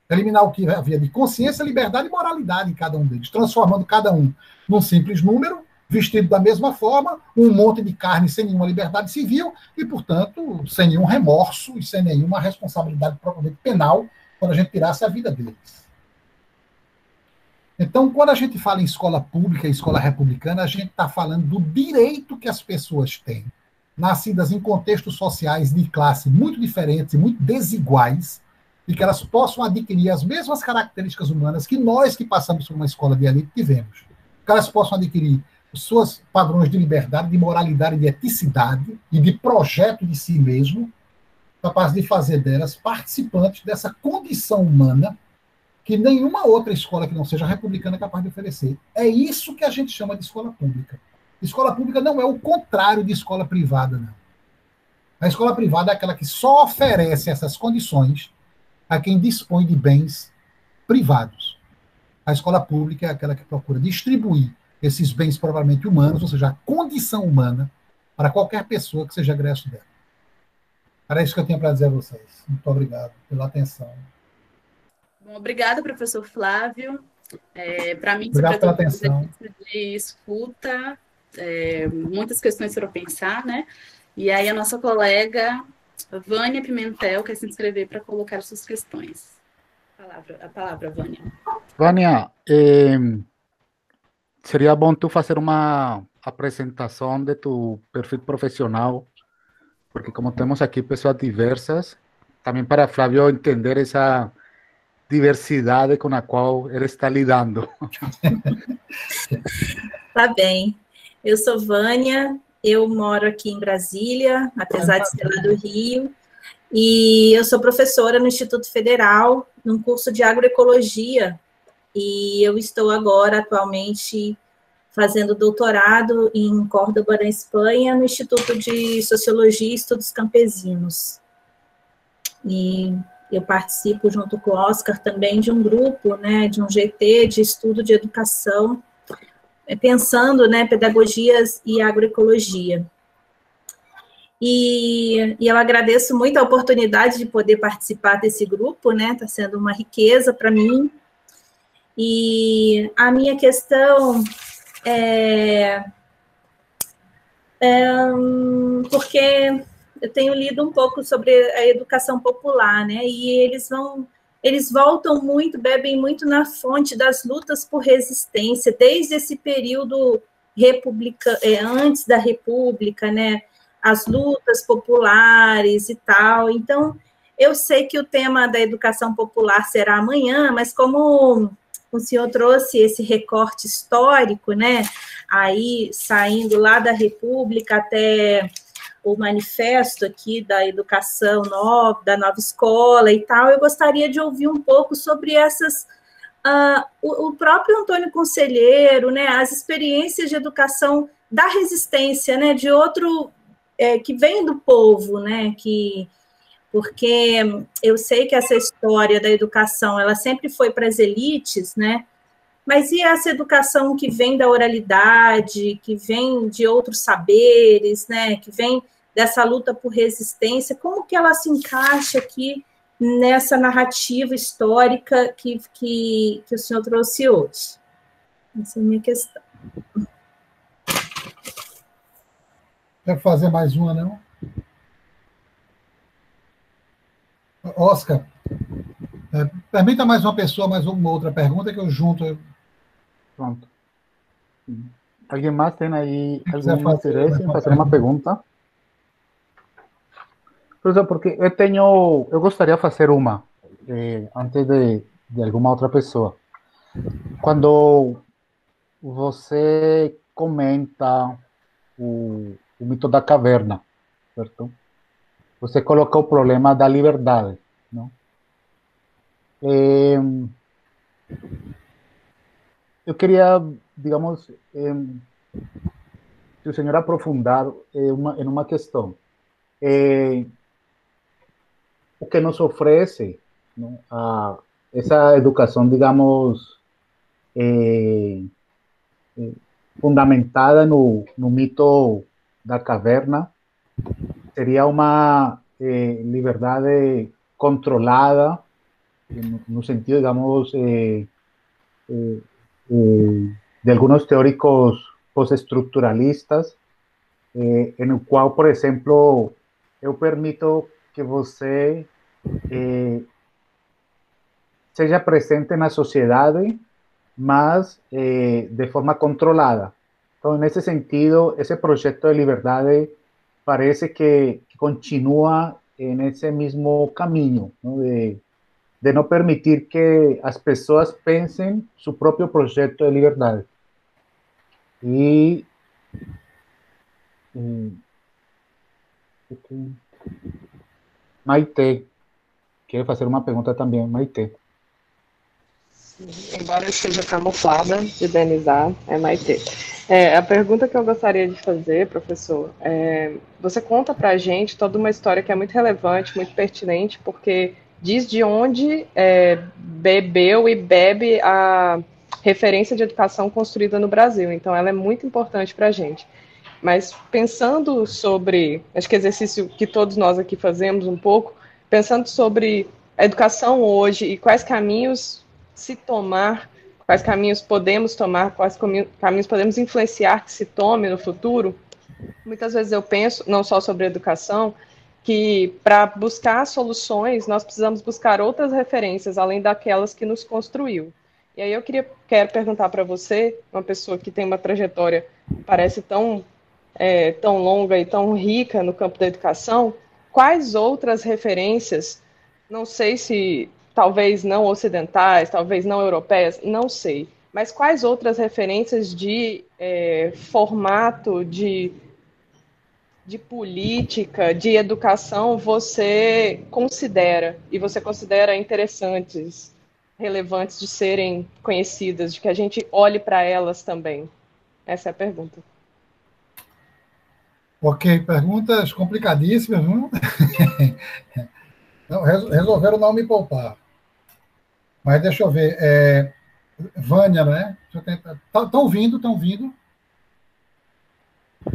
Eliminar o que havia de consciência, liberdade e moralidade em cada um deles, transformando cada um num simples número, vestido da mesma forma, um monte de carne sem nenhuma liberdade civil e, portanto, sem nenhum remorso e sem nenhuma responsabilidade propriamente penal quando a gente tirasse a vida deles. Então, quando a gente fala em escola pública e escola republicana, a gente está falando do direito que as pessoas têm, nascidas em contextos sociais de classe muito diferentes e muito desiguais, e que elas possam adquirir as mesmas características humanas que nós que passamos por uma escola de elite tivemos. Que elas possam adquirir os seus padrões de liberdade, de moralidade, de eticidade e de projeto de si mesmo, capaz de fazer delas participantes dessa condição humana que nenhuma outra escola que não seja republicana é capaz de oferecer. É isso que a gente chama de escola pública. Escola pública não é o contrário de escola privada, não. A escola privada é aquela que só oferece essas condições a quem dispõe de bens privados. A escola pública é aquela que procura distribuir esses bens provavelmente humanos, ou seja, a condição humana, para qualquer pessoa que seja egresso dela. Era isso que eu tinha para dizer a vocês. Muito obrigado pela atenção. Bom, obrigada, professor Flávio. Para mim, obrigado pela atenção. De escuta, muitas questões para pensar, né? E aí a nossa colega Vânia Pimentel quer se inscrever para colocar suas questões. A palavra, Vânia. Vânia, seria bom tu fazer uma apresentação de tu perfil profissional, porque como temos aqui pessoas diversas, também para Flávio entender essa diversidade com a qual ele está lidando. Tá bem. Eu sou Vânia, eu moro aqui em Brasília, apesar de ser lá do Rio, e eu sou professora no Instituto Federal, num curso de agroecologia, e eu estou agora, atualmente, fazendo doutorado em Córdoba, na Espanha, no Instituto de Sociologia e Estudos Campesinos. E eu participo, junto com o Oscar, também de um grupo, né, de um GT de estudo de educação, pensando, né, pedagogias e agroecologia. E eu agradeço muito a oportunidade de poder participar desse grupo, né, está sendo uma riqueza para mim. E a minha questão porque eu tenho lido um pouco sobre a educação popular, né, e eles voltam muito, bebem muito na fonte das lutas por resistência, desde esse período antes da República, né, as lutas populares e tal. Então, eu sei que o tema da educação popular será amanhã, mas como o senhor trouxe esse recorte histórico, né, aí saindo lá da República até o manifesto aqui da educação nova, da nova escola e tal, eu gostaria de ouvir um pouco sobre essas o próprio Antônio Conselheiro, né, as experiências de educação da resistência, né, de outro que vem do povo, né, porque eu sei que essa história da educação ela sempre foi para as elites, né, mas e essa educação que vem da oralidade, que vem de outros saberes, né, que vem dessa luta por resistência, como que ela se encaixa aqui nessa narrativa histórica que o senhor trouxe hoje? Essa é a minha questão. Quer fazer mais uma, não? Oscar, permita mais uma pessoa, mais uma outra pergunta que eu junto. Pronto. Alguém mais tem aí algum interesse em fazer uma pergunta? Professor, porque eu gostaria de fazer uma, antes de alguma outra pessoa. Quando você comenta o mito da caverna, certo? Você coloca o problema da liberdade, não? Eu queria, digamos, se o senhor aprofundar em uma questão. O que nos oferece, não, essa educação, digamos, fundamentada no mito da caverna, seria uma liberdade controlada, no sentido, digamos, de algunos teóricos postestructuralistas, en el cual, por exemplo, eu permito que você seja presente na sociedade, mas de forma controlada. Então, nesse sentido, esse projeto de liberdade parece que continua nesse mesmo caminho, não? De não permitir que as pessoas pensem seu próprio projeto de liberdade. Maite, quero fazer uma pergunta também, Maite. Embora eu esteja camuflada de Denizar, é Maite. A pergunta que eu gostaria de fazer, professor, você conta para a gente toda uma história que é muito relevante, muito pertinente, porque diz de onde bebeu e bebe a referência de educação construída no Brasil. Então, ela é muito importante para a gente. Mas pensando sobre, acho que exercício que todos nós aqui fazemos um pouco, pensando sobre a educação hoje e quais caminhos se tomar, quais caminhos podemos tomar, quais caminhos podemos influenciar que se tome no futuro, muitas vezes eu penso, não só sobre educação, que para buscar soluções nós precisamos buscar outras referências, além daquelas que nos construiu. E aí eu quero perguntar para você, uma pessoa que tem uma trajetória que parece tão longa e tão rica no campo da educação, quais outras referências, não sei se talvez não ocidentais, talvez não europeias, não sei, mas quais outras referências de formato, de política, de educação você considera, e você considera interessantes, relevantes de serem conhecidas, de que a gente olhe para elas também? Essa é a pergunta. Ok, perguntas complicadíssimas, não? Não, resolveram não me poupar. Mas deixa eu ver. Vânia, né? Estão ouvindo?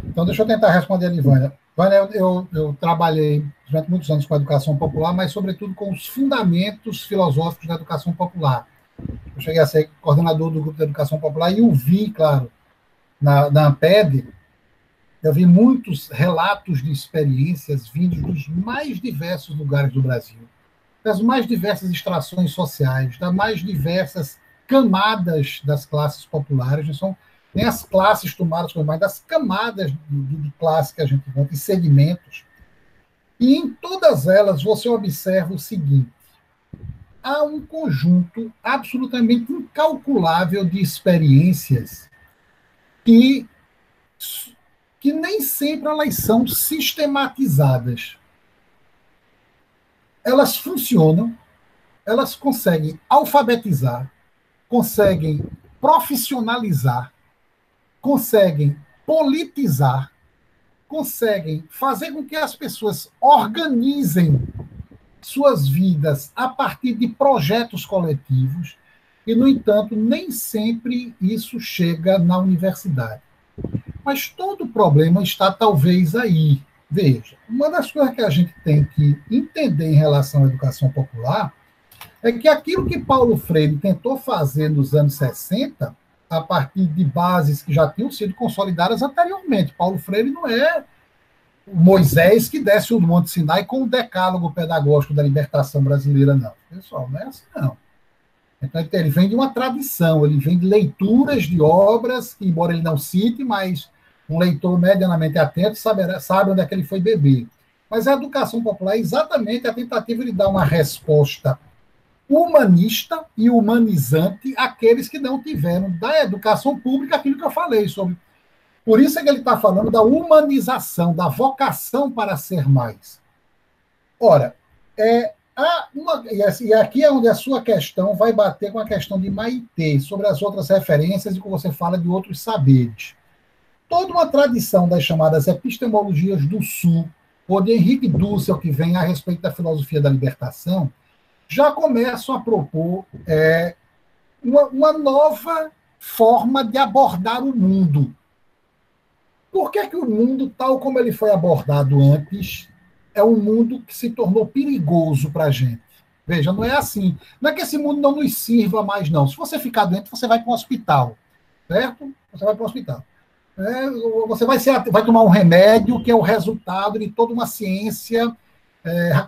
Então, deixa eu tentar responder ali, Vânia. Vânia, eu trabalhei durante muitos anos com a educação popular, mas, sobretudo, com os fundamentos filosóficos da educação popular. Eu cheguei a ser coordenador do grupo de educação popular e eu vi, claro, na Amped, eu vi muitos relatos de experiências vindos dos mais diversos lugares do Brasil, das mais diversas extrações sociais, das mais diversas camadas das classes populares, não são nem as classes tomadas como mais, das camadas de classe que a gente encontra, e segmentos. E em todas elas você observa o seguinte: há um conjunto absolutamente incalculável de experiências que nem sempre elas são sistematizadas. Elas funcionam, elas conseguem alfabetizar, conseguem profissionalizar, conseguem politizar, conseguem fazer com que as pessoas organizem suas vidas a partir de projetos coletivos, e, no entanto, nem sempre isso chega na universidade. Mas todo o problema está talvez aí. Veja, uma das coisas que a gente tem que entender em relação à educação popular é que aquilo que Paulo Freire tentou fazer nos anos 60, a partir de bases que já tinham sido consolidadas anteriormente. Paulo Freire não é o Moisés que desce o Monte Sinai com o decálogo pedagógico da libertação brasileira, não. Pessoal, não é assim, não. Então, ele vem de uma tradição, ele vem de leituras de obras, que, embora ele não cite, mas um leitor medianamente atento sabe onde é que ele foi beber. Mas a educação popular é exatamente a tentativa de dar uma resposta humanista e humanizante àqueles que não tiveram da educação pública aquilo que eu falei sobre. Por isso é que ele está falando da humanização, da vocação para ser mais. Ora, e aqui é onde a sua questão vai bater com a questão de Maitê, sobre as outras referências e como você fala de outros saberes. Toda uma tradição das chamadas epistemologias do Sul, ou de Henrique Dussel, que vem a respeito da filosofia da libertação, já começam a propor uma nova forma de abordar o mundo. Por que o mundo, tal como ele foi abordado antes, é um mundo que se tornou perigoso para a gente? Veja, não é assim. Não é que esse mundo não nos sirva mais, não. Se você ficar doente, você vai para um hospital, certo? Você vai para um hospital. Você vai tomar um remédio que é o resultado de toda uma ciência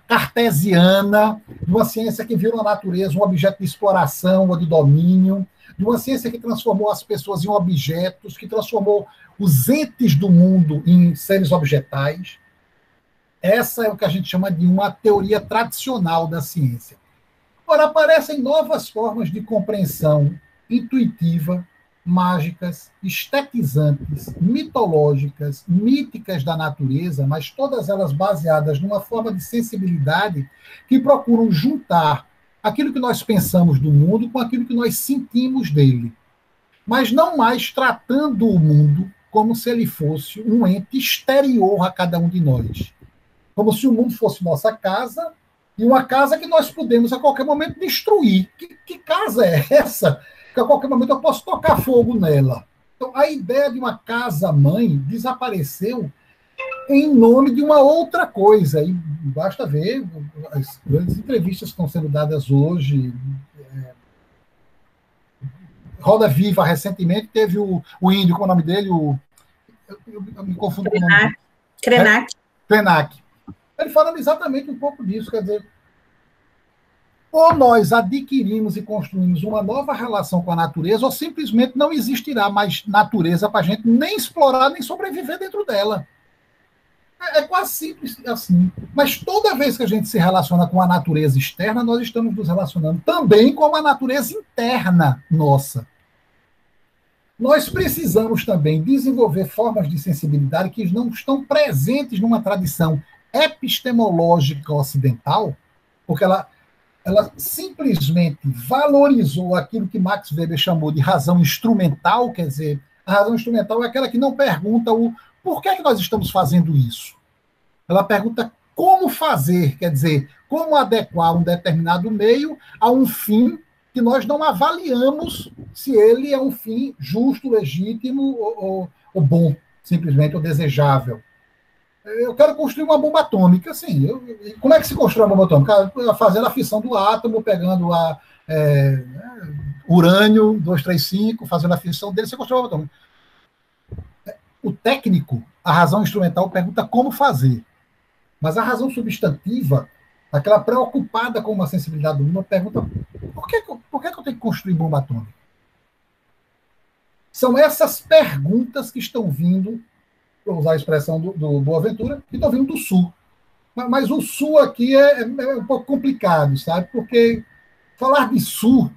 cartesiana, de uma ciência que viu na natureza um objeto de exploração ou de domínio, de uma ciência que transformou as pessoas em objetos, que transformou os entes do mundo em seres objetais. Essa é o que a gente chama de uma teoria tradicional da ciência. Ora, aparecem novas formas de compreensão intuitiva, mágicas, estetizantes, mitológicas, míticas da natureza, mas todas elas baseadas numa forma de sensibilidade que procuram juntar aquilo que nós pensamos do mundo com aquilo que nós sentimos dele. Mas não mais tratando o mundo como se ele fosse um ente exterior a cada um de nós. Como se o mundo fosse nossa casa, e uma casa que nós podemos a qualquer momento destruir. Que casa é essa? Que a qualquer momento eu posso tocar fogo nela. Então, a ideia de uma casa-mãe desapareceu em nome de uma outra coisa. E basta ver as grandes entrevistas que estão sendo dadas hoje. Roda Viva, recentemente, teve o índio, como é o nome dele? Eu me confundo com o nome dele. Krenak. Ele falando exatamente um pouco disso, quer dizer, ou nós adquirimos e construímos uma nova relação com a natureza, ou simplesmente não existirá mais natureza para a gente nem explorar, nem sobreviver dentro dela. É quase simples assim. Mas toda vez que a gente se relaciona com a natureza externa, nós estamos nos relacionando também com a natureza interna nossa. Nós precisamos também desenvolver formas de sensibilidade que não estão presentes numa tradição epistemológica ocidental, porque ela simplesmente valorizou aquilo que Max Weber chamou de razão instrumental, quer dizer, a razão instrumental é aquela que não pergunta o por que nós estamos fazendo isso. Ela pergunta como fazer, quer dizer, como adequar um determinado meio a um fim que nós não avaliamos se ele é um fim justo, legítimo ou bom, simplesmente, ou desejável. Eu quero construir uma bomba atômica, sim. Como é que se constrói uma bomba atômica? Fazendo a fissão do átomo, pegando urânio 235, fazendo a fissão dele, você constrói uma bomba atômica. O técnico, a razão instrumental, pergunta como fazer. Mas a razão substantiva, aquela preocupada com uma sensibilidade do mundo, pergunta por que eu tenho que construir bomba atômica? São essas perguntas que estão vindo, para usar a expressão do Boaventura, que estão vindo do Sul. Mas o Sul aqui é um pouco complicado, sabe? Porque falar de Sul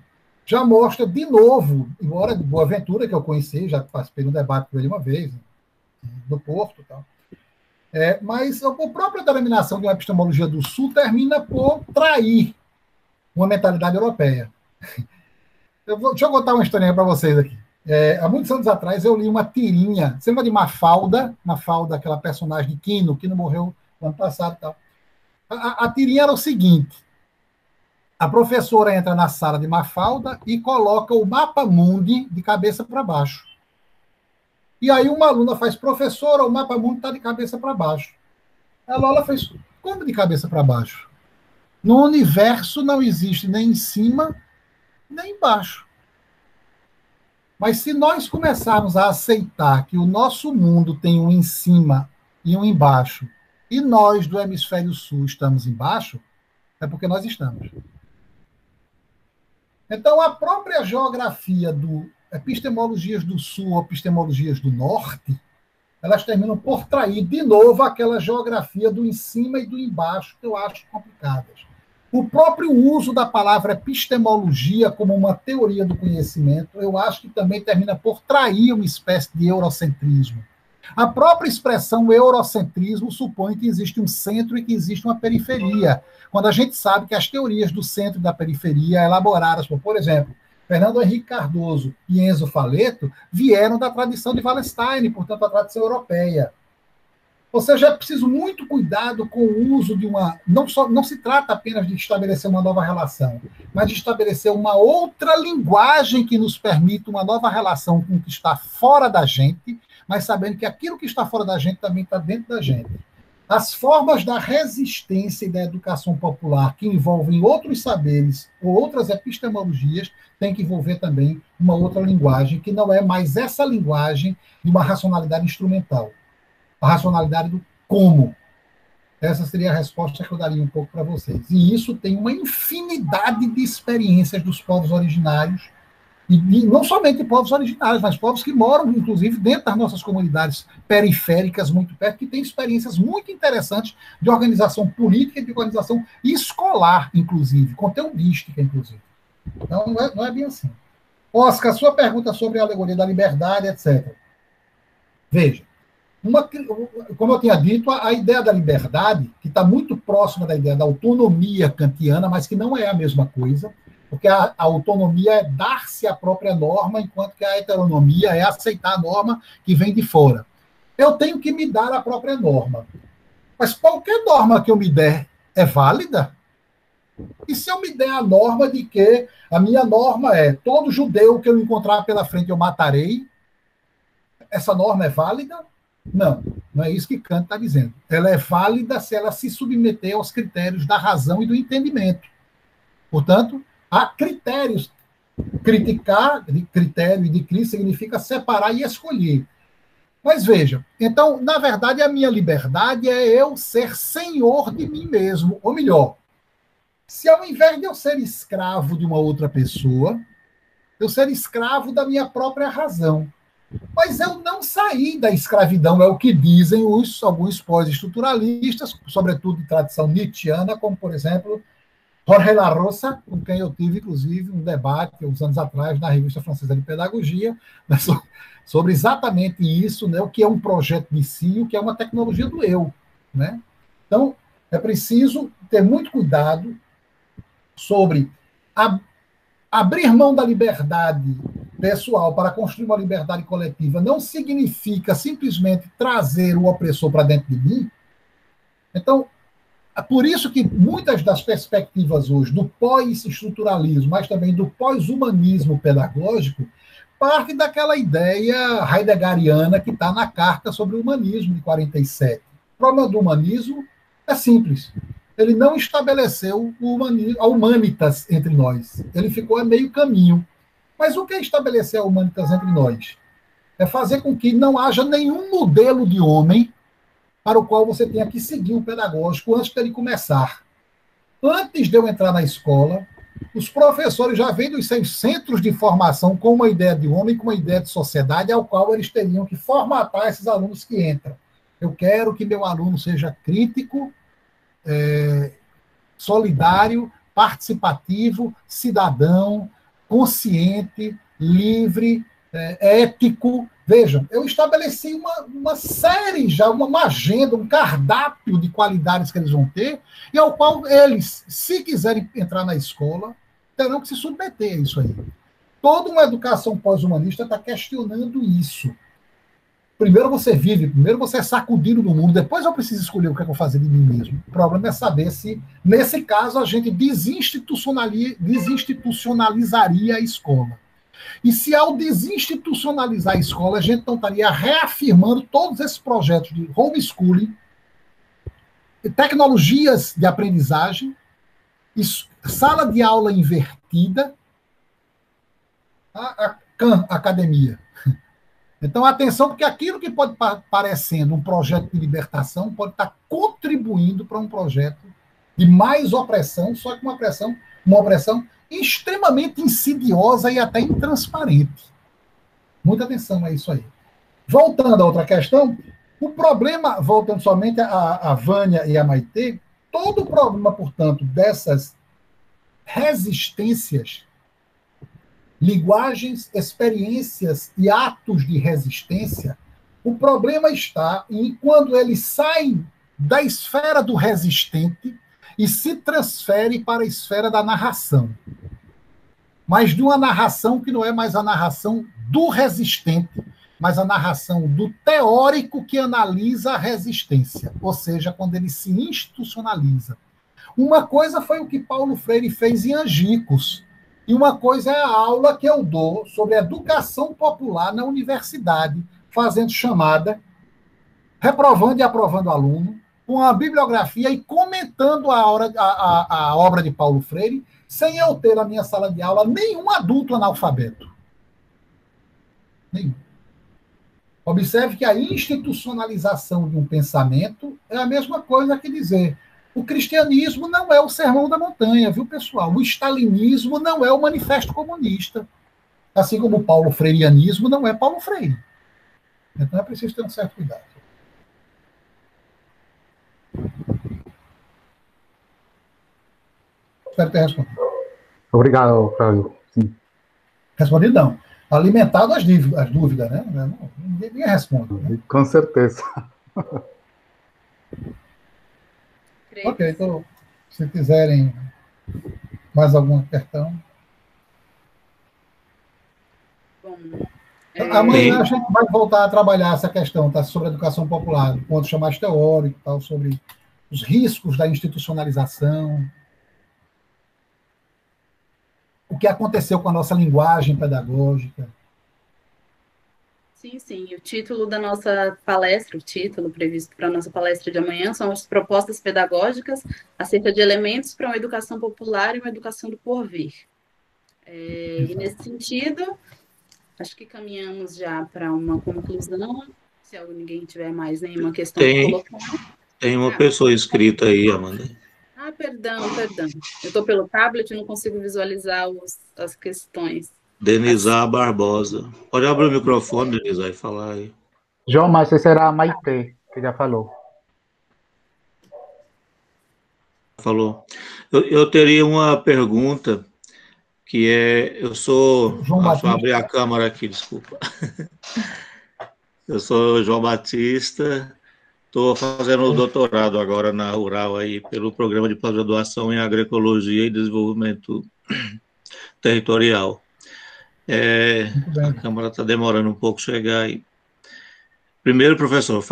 já mostra de novo, embora de Boaventura, que eu conheci, já participei no debate com ele uma vez, no Porto e tal. Mas a própria denominação de uma epistemologia do Sul termina por trair uma mentalidade europeia. Deixa eu contar uma historinha para vocês aqui. Há muitos anos atrás, eu li uma tirinha. Você lembra de Mafalda? Mafalda, aquela personagem de Quino. Quino morreu no ano passado e tal. A tirinha era o seguinte. A professora entra na sala de Mafalda e coloca o mapa mundi de cabeça para baixo. E aí uma aluna faz, professora, o mapa mundi está de cabeça para baixo. A Lola fez, como de cabeça para baixo? No universo não existe nem em cima, nem embaixo. Mas se nós começarmos a aceitar que o nosso mundo tem um em cima e um embaixo, e nós do hemisfério sul estamos embaixo, é porque nós estamos. Então, a própria geografia do epistemologias do sul, epistemologias do norte, elas terminam por trair de novo aquela geografia do em cima e do embaixo, que eu acho complicadas. O próprio uso da palavra epistemologia como uma teoria do conhecimento, eu acho que também termina por trair uma espécie de eurocentrismo. A própria expressão eurocentrismo supõe que existe um centro e que existe uma periferia, quando a gente sabe que as teorias do centro e da periferia, elaboradas por exemplo, Fernando Henrique Cardoso e Enzo Faleto, vieram da tradição de Wallenstein, portanto, da tradição europeia. Ou seja, é preciso muito cuidado com o uso de uma... Não se trata apenas de estabelecer uma nova relação, mas de estabelecer uma outra linguagem que nos permita uma nova relação com o que está fora da gente, mas sabendo que aquilo que está fora da gente também está dentro da gente. As formas da resistência e da educação popular que envolvem outros saberes ou outras epistemologias têm que envolver também uma outra linguagem, que não é mais essa linguagem de uma racionalidade instrumental. A racionalidade do como. Essa seria a resposta que eu daria um pouco para vocês. E isso tem uma infinidade de experiências dos povos originários, e não somente povos originários, mas povos que moram, inclusive, dentro das nossas comunidades periféricas, muito perto, que têm experiências muito interessantes de organização política e de organização escolar, inclusive, conteudística, inclusive. Então, não é bem assim. Oscar, sua pergunta sobre a alegoria da liberdade, etc. Veja, como eu tinha dito, a ideia da liberdade, que está muito próxima da ideia da autonomia kantiana, mas que não é a mesma coisa, porque a autonomia é dar-se a própria norma, enquanto que a heteronomia é aceitar a norma que vem de fora. Eu tenho que me dar a própria norma. Mas qualquer norma que eu me der é válida? E se eu me der a norma de que a minha norma é todo judeu que eu encontrar pela frente eu matarei, essa norma é válida? Não, não é isso que Kant está dizendo. Ela é válida se ela se submeter aos critérios da razão e do entendimento. Portanto, há critérios. Criticar, de critério e de crise, significa separar e escolher. Mas veja, então, na verdade, a minha liberdade é eu ser senhor de mim mesmo. Ou melhor, se ao invés de eu ser escravo de uma outra pessoa, eu ser escravo da minha própria razão. Mas eu não saí da escravidão, é o que dizem alguns pós-estruturalistas, sobretudo de tradição nietzschiana, como, por exemplo, Jorge La Rosa, com quem eu tive, inclusive, um debate, uns anos atrás, na Revista Francesa de Pedagogia, né, sobre exatamente isso, né, o que é um projeto de si, o que é uma tecnologia do eu. Né? Então, é preciso ter muito cuidado sobre abrir mão da liberdade pessoal para construir uma liberdade coletiva não significa simplesmente trazer o opressor para dentro de mim. Então, é por isso que muitas das perspectivas hoje do pós-estruturalismo, mas também do pós-humanismo pedagógico, partem daquela ideia heideggeriana que está na Carta sobre o Humanismo, de 47. O problema do humanismo é simples. Ele não estabeleceu a humanitas entre nós. Ele ficou a meio caminho. Mas o que é estabelecer a humanitas entre nós? É fazer com que não haja nenhum modelo de homem para o qual você tenha que seguir o pedagógico antes dele começar. Antes de eu entrar na escola, os professores já vêm dos seus centros de formação com uma ideia de homem, com uma ideia de sociedade, ao qual eles teriam que formatar esses alunos que entram. Eu quero que meu aluno seja crítico, solidário, participativo, cidadão, consciente, livre, ético. Vejam, eu estabeleci uma série já, uma agenda, um cardápio de qualidades que eles vão ter, e ao qual eles, se quiserem entrar na escola, terão que se submeter a isso aí. toda uma educação pós-humanista está questionando isso. Primeiro você vive, primeiro você é sacudido do mundo, depois eu preciso escolher o que eu vou fazer de mim mesmo. O problema é saber se, nesse caso, a gente desinstitucionalizaria a escola. E se ao desinstitucionalizar a escola, a gente não estaria reafirmando todos esses projetos de homeschooling, tecnologias de aprendizagem, sala de aula invertida, a academia. Então, atenção, porque aquilo que pode parecendo um projeto de libertação pode estar contribuindo para um projeto de mais opressão, só que uma opressão extremamente insidiosa e até intransparente. Muita atenção a isso aí. Voltando a outra questão, o problema, voltando somente a Vânia e a Maitê, todo o problema, portanto, dessas resistências, linguagens, experiências e atos de resistência, o problema está em quando eles saem da esfera do resistente e se transfere para a esfera da narração. Mas de uma narração que não é mais a narração do resistente, mas a narração do teórico que analisa a resistência, ou seja, quando ele se institucionaliza. Uma coisa foi o que Paulo Freire fez em Angicos, e uma coisa é a aula que eu dou sobre educação popular na universidade, fazendo chamada, reprovando e aprovando o aluno, com a bibliografia e comentando a obra de Paulo Freire, sem eu ter na minha sala de aula nenhum adulto analfabeto. Nenhum. Observe que a institucionalização de um pensamento é a mesma coisa que dizer o cristianismo não é o Sermão da Montanha, viu, pessoal? O stalinismo não é o Manifesto Comunista. Assim como o Paulo Freireanismo não é Paulo Freire. Então é preciso ter um certo cuidado. Espero ter respondido. Obrigado, Flávio. Sim. Respondido não. Alimentado as dúvidas, né? Ninguém responde. Né? Com certeza. Ok, então, se quiserem mais alguma questão. Bom, amanhã a gente vai voltar a trabalhar essa questão, tá? Sobre a educação popular, do ponto mais teórico, tal, sobre os riscos da institucionalização, o que aconteceu com a nossa linguagem pedagógica. Sim, sim. O título da nossa palestra, o título previsto para a nossa palestra de amanhã são as propostas pedagógicas acerca de elementos para uma educação popular e uma educação do porvir. E nesse sentido, acho que caminhamos já para uma conclusão. Se ninguém tiver mais nenhuma questão para colocar. Tem uma pessoa inscrita aí, Amanda. Perdão. Eu estou pelo tablet e não consigo visualizar as questões. Denizar Barbosa. Pode abrir o microfone, Denizar, e falar aí. João, mas esse era a Maitê, que já falou. Falou. Eu teria uma pergunta, que é... Deixa eu abrir a câmera aqui, desculpa. Eu sou João Batista, estou fazendo o doutorado agora na Rural, aí, pelo Programa de Pós-Graduação em Agroecologia e Desenvolvimento Territorial. A Câmara está demorando um pouco chegar aí. Primeiro, professor,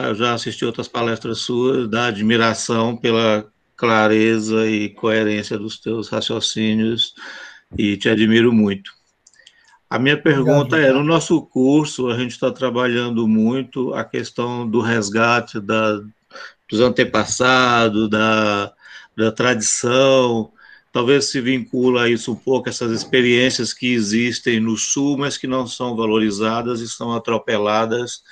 eu já assisti outras palestras suas, da admiração pela clareza e coerência dos teus raciocínios, e te admiro muito. A minha pergunta no nosso curso, a gente está trabalhando muito a questão do resgate dos antepassados, da tradição. Talvez se vincula a isso um pouco, essas experiências que existem no Sul, mas que não são valorizadas e são atropeladas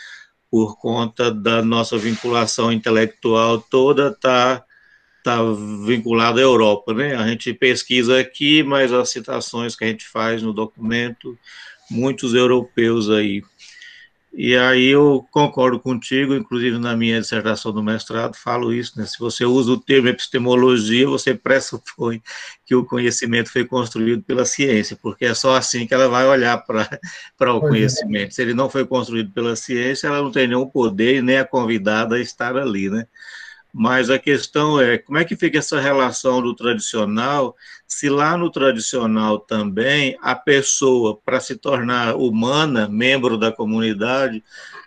por conta da nossa vinculação intelectual toda tá vinculada à Europa, né? A gente pesquisa aqui, mas as citações que a gente faz no documento, muitos europeus aí. E aí eu concordo contigo, inclusive na minha dissertação do mestrado, falo isso, né? Se você usa o termo epistemologia, você pressupõe que o conhecimento foi construído pela ciência, porque é só assim que ela vai olhar para o conhecimento. Se ele não foi construído pela ciência, ela não tem nenhum poder e nem é convidada a estar ali, né? Mas a questão é, como é que fica essa relação do tradicional, se lá no tradicional também a pessoa, para se tornar humana, membro da comunidade,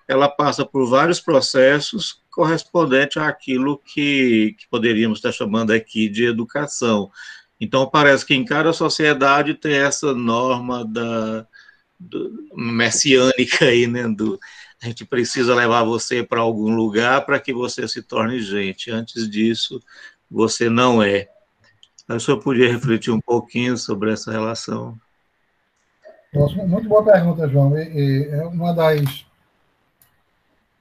ela passa por vários processos correspondentes àquilo que poderíamos estar chamando aqui de educação. Então, parece que em cada sociedade tem essa norma messiânica aí, né, a gente precisa levar você para algum lugar para que você se torne gente. Antes disso, você não é. O senhor podia refletir um pouquinho sobre essa relação? Muito boa pergunta, João. É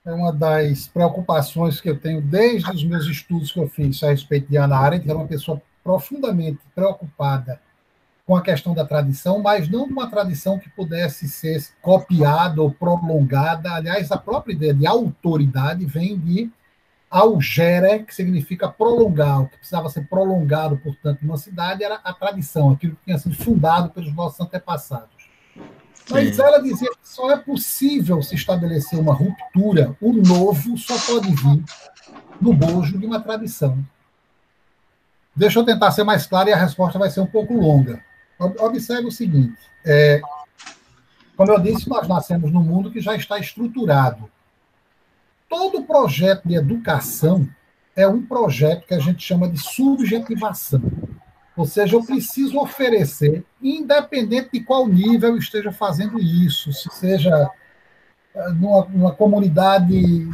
uma das preocupações que eu tenho desde os meus estudos que eu fiz a respeito de Hannah Arendt, que era uma pessoa profundamente preocupada com a questão da tradição, mas não uma tradição que pudesse ser copiada ou prolongada. Aliás, a própria ideia de autoridade vem de augere, que significa prolongar. O que precisava ser prolongado, portanto, numa cidade era a tradição, aquilo que tinha sido fundado pelos nossos antepassados. Mas ela dizia que só é possível se estabelecer uma ruptura, o novo só pode vir no bojo de uma tradição. Deixa eu tentar ser mais claro e a resposta vai ser um pouco longa. Observe o seguinte, como eu disse, nós nascemos num mundo que já está estruturado. Todo projeto de educação é um projeto que a gente chama de subjetivação. Ou seja, eu preciso oferecer, independente de qual nível eu esteja fazendo isso, se seja numa comunidade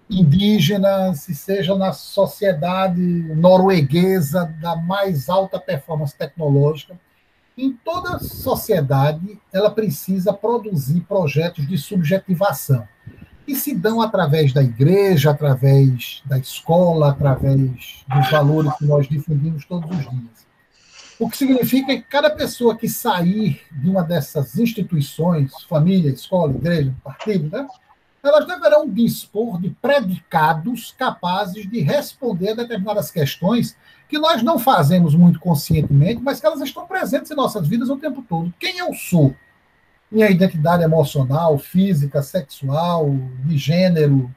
indígena, se seja na sociedade norueguesa da mais alta performance tecnológica. Em toda sociedade, ela precisa produzir projetos de subjetivação, que se dão através da igreja, através da escola, através dos valores que nós difundimos todos os dias. O que significa que cada pessoa que sair de uma dessas instituições, família, escola, igreja, partido, né, elas deverão dispor de predicados capazes de responder a determinadas questões que nós não fazemos muito conscientemente, mas que elas estão presentes em nossas vidas o tempo todo. Quem eu sou? Minha identidade emocional, física, sexual, de gênero.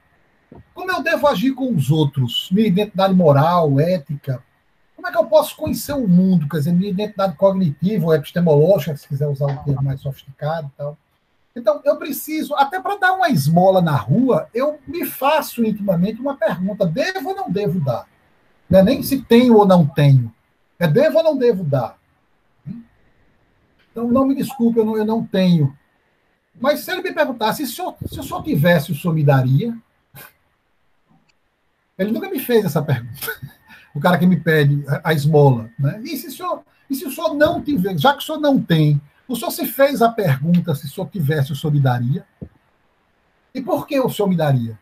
Como eu devo agir com os outros? Minha identidade moral, ética. Como é que eu posso conhecer o mundo? Quer dizer, minha identidade cognitiva ou epistemológica, se quiser usar um termo mais sofisticado e tal. Então, eu preciso, até para dar uma esmola na rua, eu me faço intimamente uma pergunta: devo ou não devo dar? Não é nem se tenho ou não tenho. É devo ou não devo dar? Então, não me desculpe, eu não tenho. Mas se ele me perguntasse, se eu só tivesse, o senhor me daria? Ele nunca me fez essa pergunta. O cara que me pede a esmola. Né? E se o senhor não tiver, já que o senhor não tem, o senhor se fez a pergunta se o senhor tivesse, o senhor me daria? E por que o senhor me daria?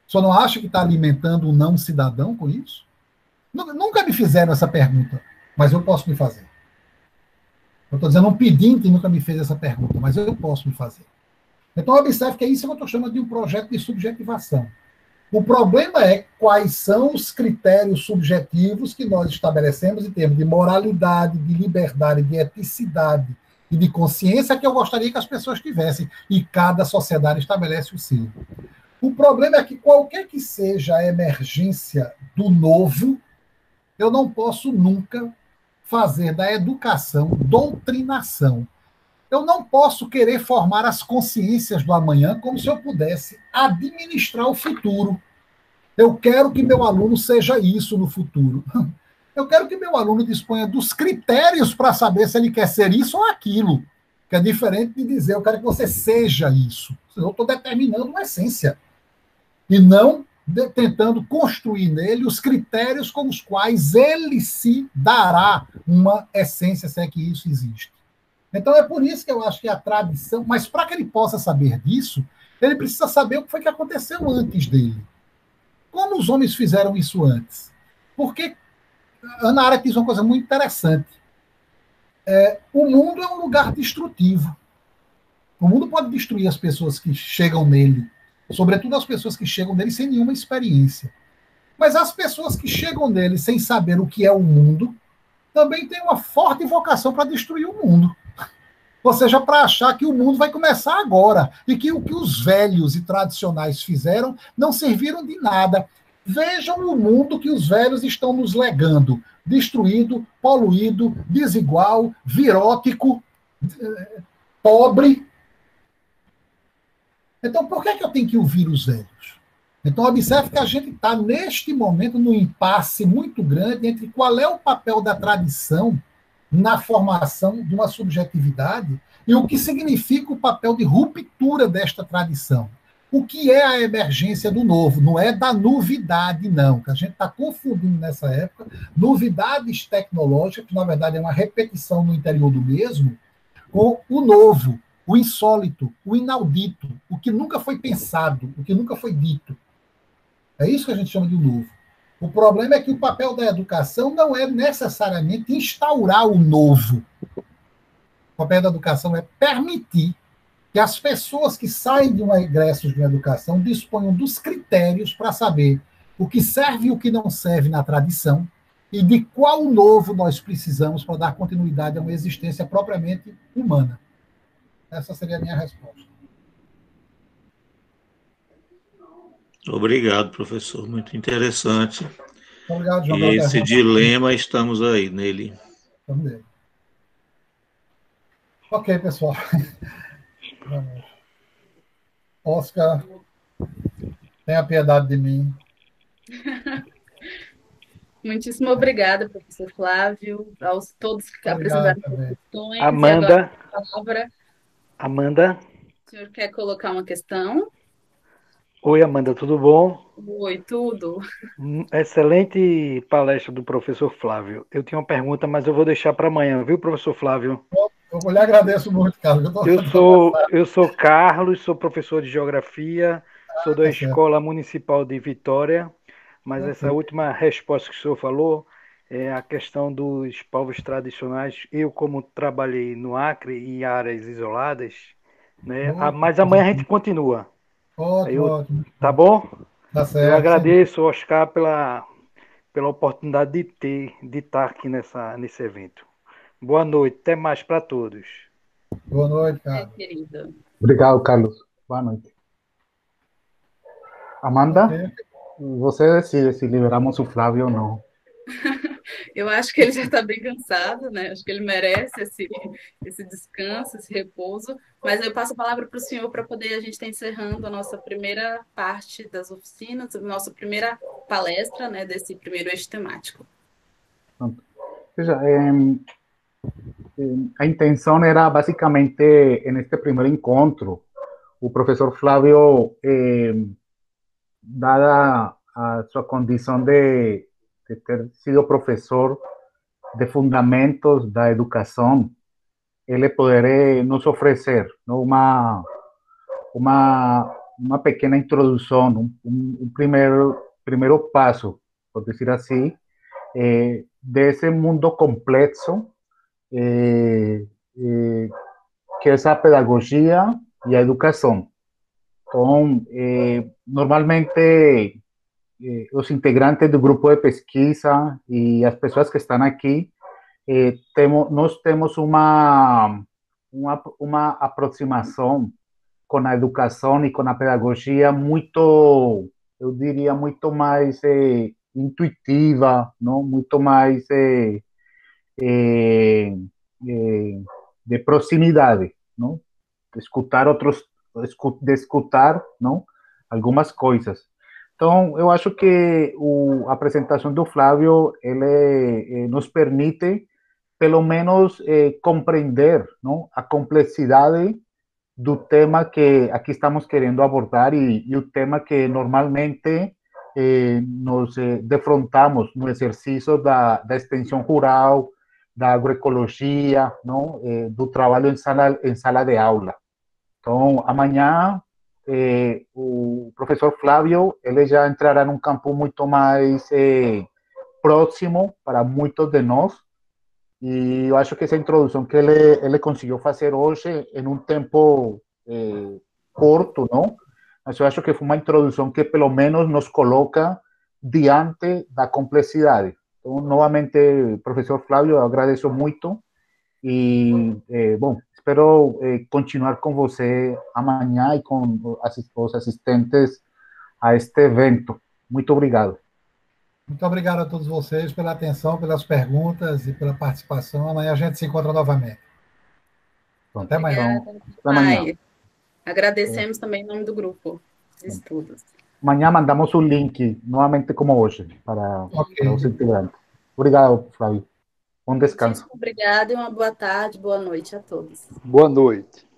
O senhor não acha que está alimentando um não cidadão com isso? Nunca me fizeram essa pergunta, mas eu posso me fazer. Eu estou dizendo, um pedinte nunca me fez essa pergunta, mas eu posso me fazer. Então, observe que é isso que eu estou chamando de um projeto de subjetivação. O problema é quais são os critérios subjetivos que nós estabelecemos em termos de moralidade, de liberdade, de eticidade e de consciência que eu gostaria que as pessoas tivessem. E cada sociedade estabelece o seu. O problema é que qualquer que seja a emergência do novo, eu não posso nunca fazer da educação doutrinação. Eu não posso querer formar as consciências do amanhã como se eu pudesse administrar o futuro. Eu quero que meu aluno seja isso no futuro. Eu quero que meu aluno disponha dos critérios para saber se ele quer ser isso ou aquilo. Que é diferente de dizer, eu quero que você seja isso. Eu estou determinando uma essência. E não tentando construir nele os critérios com os quais ele se dará uma essência, se é que isso existe. Então é por isso que eu acho que a tradição, mas para que ele possa saber disso, ele precisa saber o que foi que aconteceu antes dele. Como os homens fizeram isso antes? Porque Hannah Arendt diz uma coisa muito interessante. O mundo é um lugar destrutivo. O mundo pode destruir as pessoas que chegam nele, sobretudo as pessoas que chegam nele sem nenhuma experiência. Mas as pessoas que chegam nele sem saber o que é o mundo, também têm uma forte vocação para destruir o mundo. Ou seja, para achar que o mundo vai começar agora, e que o que os velhos e tradicionais fizeram não serviram de nada. Vejam o mundo que os velhos estão nos legando: destruído, poluído, desigual, virótico, pobre. Então, por que eu tenho que ouvir os velhos? Então, observe que a gente está, neste momento, num impasse muito grande entre qual é o papel da tradição na formação de uma subjetividade e o que significa o papel de ruptura desta tradição. O que é a emergência do novo? Não é da novidade, não, que a gente está confundindo nessa época novidades tecnológicas, que na verdade é uma repetição no interior do mesmo, com o novo, o insólito, o inaudito, o que nunca foi pensado, o que nunca foi dito. É isso que a gente chama de novo. O problema é que o papel da educação não é necessariamente instaurar o novo. O papel da educação é permitir que as pessoas que saem de um egresso de uma educação disponham dos critérios para saber o que serve e o que não serve na tradição e de qual novo nós precisamos para dar continuidade a uma existência propriamente humana. Essa seria a minha resposta. Obrigado, professor. Muito interessante. Obrigado, João. E esse dilema, estamos aí nele. Também. Ok, pessoal. Oscar, tenha piedade de mim. Muitíssimo obrigada, professor Flávio, aos todos que apresentaram questões. Amanda. A palavra. Amanda. O senhor quer colocar uma questão? Oi, Amanda, tudo bom? Oi, tudo. Excelente palestra do professor Flávio. Eu tinha uma pergunta, mas eu vou deixar para amanhã, viu, professor Flávio? Eu lhe agradeço muito, Carlos. Eu sou Carlos, sou professor de Geografia, sou da Escola Municipal de Vitória, mas essa última resposta que o senhor falou é a questão dos povos tradicionais. Eu, como trabalhei no Acre em áreas isoladas, né? Mas amanhã a gente continua. Ótimo. Tá bom? Tá certo. Eu agradeço, Oscar, pela oportunidade de estar aqui nesse evento. Boa noite, até mais para todos. Boa noite, Carlos. Querido. Obrigado, Carlos. Boa noite. Amanda, você decide se liberamos o Flávio ou não. Eu acho que ele já está bem cansado, né? Acho que ele merece esse descanso, esse repouso. Mas eu passo a palavra para o senhor para poder a gente estar encerrando a nossa primeira parte das oficinas, a nossa primeira palestra, né, desse primeiro eixo temático. Veja, a intenção era basicamente, neste primeiro encontro, o professor Flávio, dada a sua condição de ter sido professor de fundamentos da educação, ele poder nos oferecer, não, uma pequena introdução, um primeiro passo, por dizer assim, desse mundo complexo que é a pedagogia e a educação. Então, normalmente, os integrantes do grupo de pesquisa e as pessoas que estão aqui, nós temos uma aproximação com a educação e com a pedagogia muito, eu diria, muito mais intuitiva, não? Muito mais de proximidade, não? De escutar, não? Algumas coisas. Então, eu acho que a apresentação do Flávio, ele nos permite, pelo menos, compreender, não? A complexidade do tema que aqui estamos querendo abordar e o tema que normalmente nos defrontamos no exercício da extensão rural, da agroecologia, não? Do trabalho em sala de aula. Então, amanhã, o professor Flávio, ele já entrará num campo muito mais próximo para muitos de nós, e eu acho que essa introdução que ele conseguiu fazer hoje em um tempo curto, não? Mas eu acho que foi uma introdução que pelo menos nos coloca diante da complexidade. Então, novamente, professor Flávio, eu agradeço muito e, bom, espero continuar com você amanhã e com os assistentes a este evento. Muito obrigado. Muito obrigado a todos vocês pela atenção, pelas perguntas e pela participação. Amanhã a gente se encontra novamente. Até amanhã. Obrigada. Até amanhã. Agradecemos também em nome do grupo de estudos. Amanhã mandamos o link, novamente como hoje, para os integrantes. Obrigado, Flávio. Bom descanso. Obrigada e uma boa tarde, boa noite a todos. Boa noite.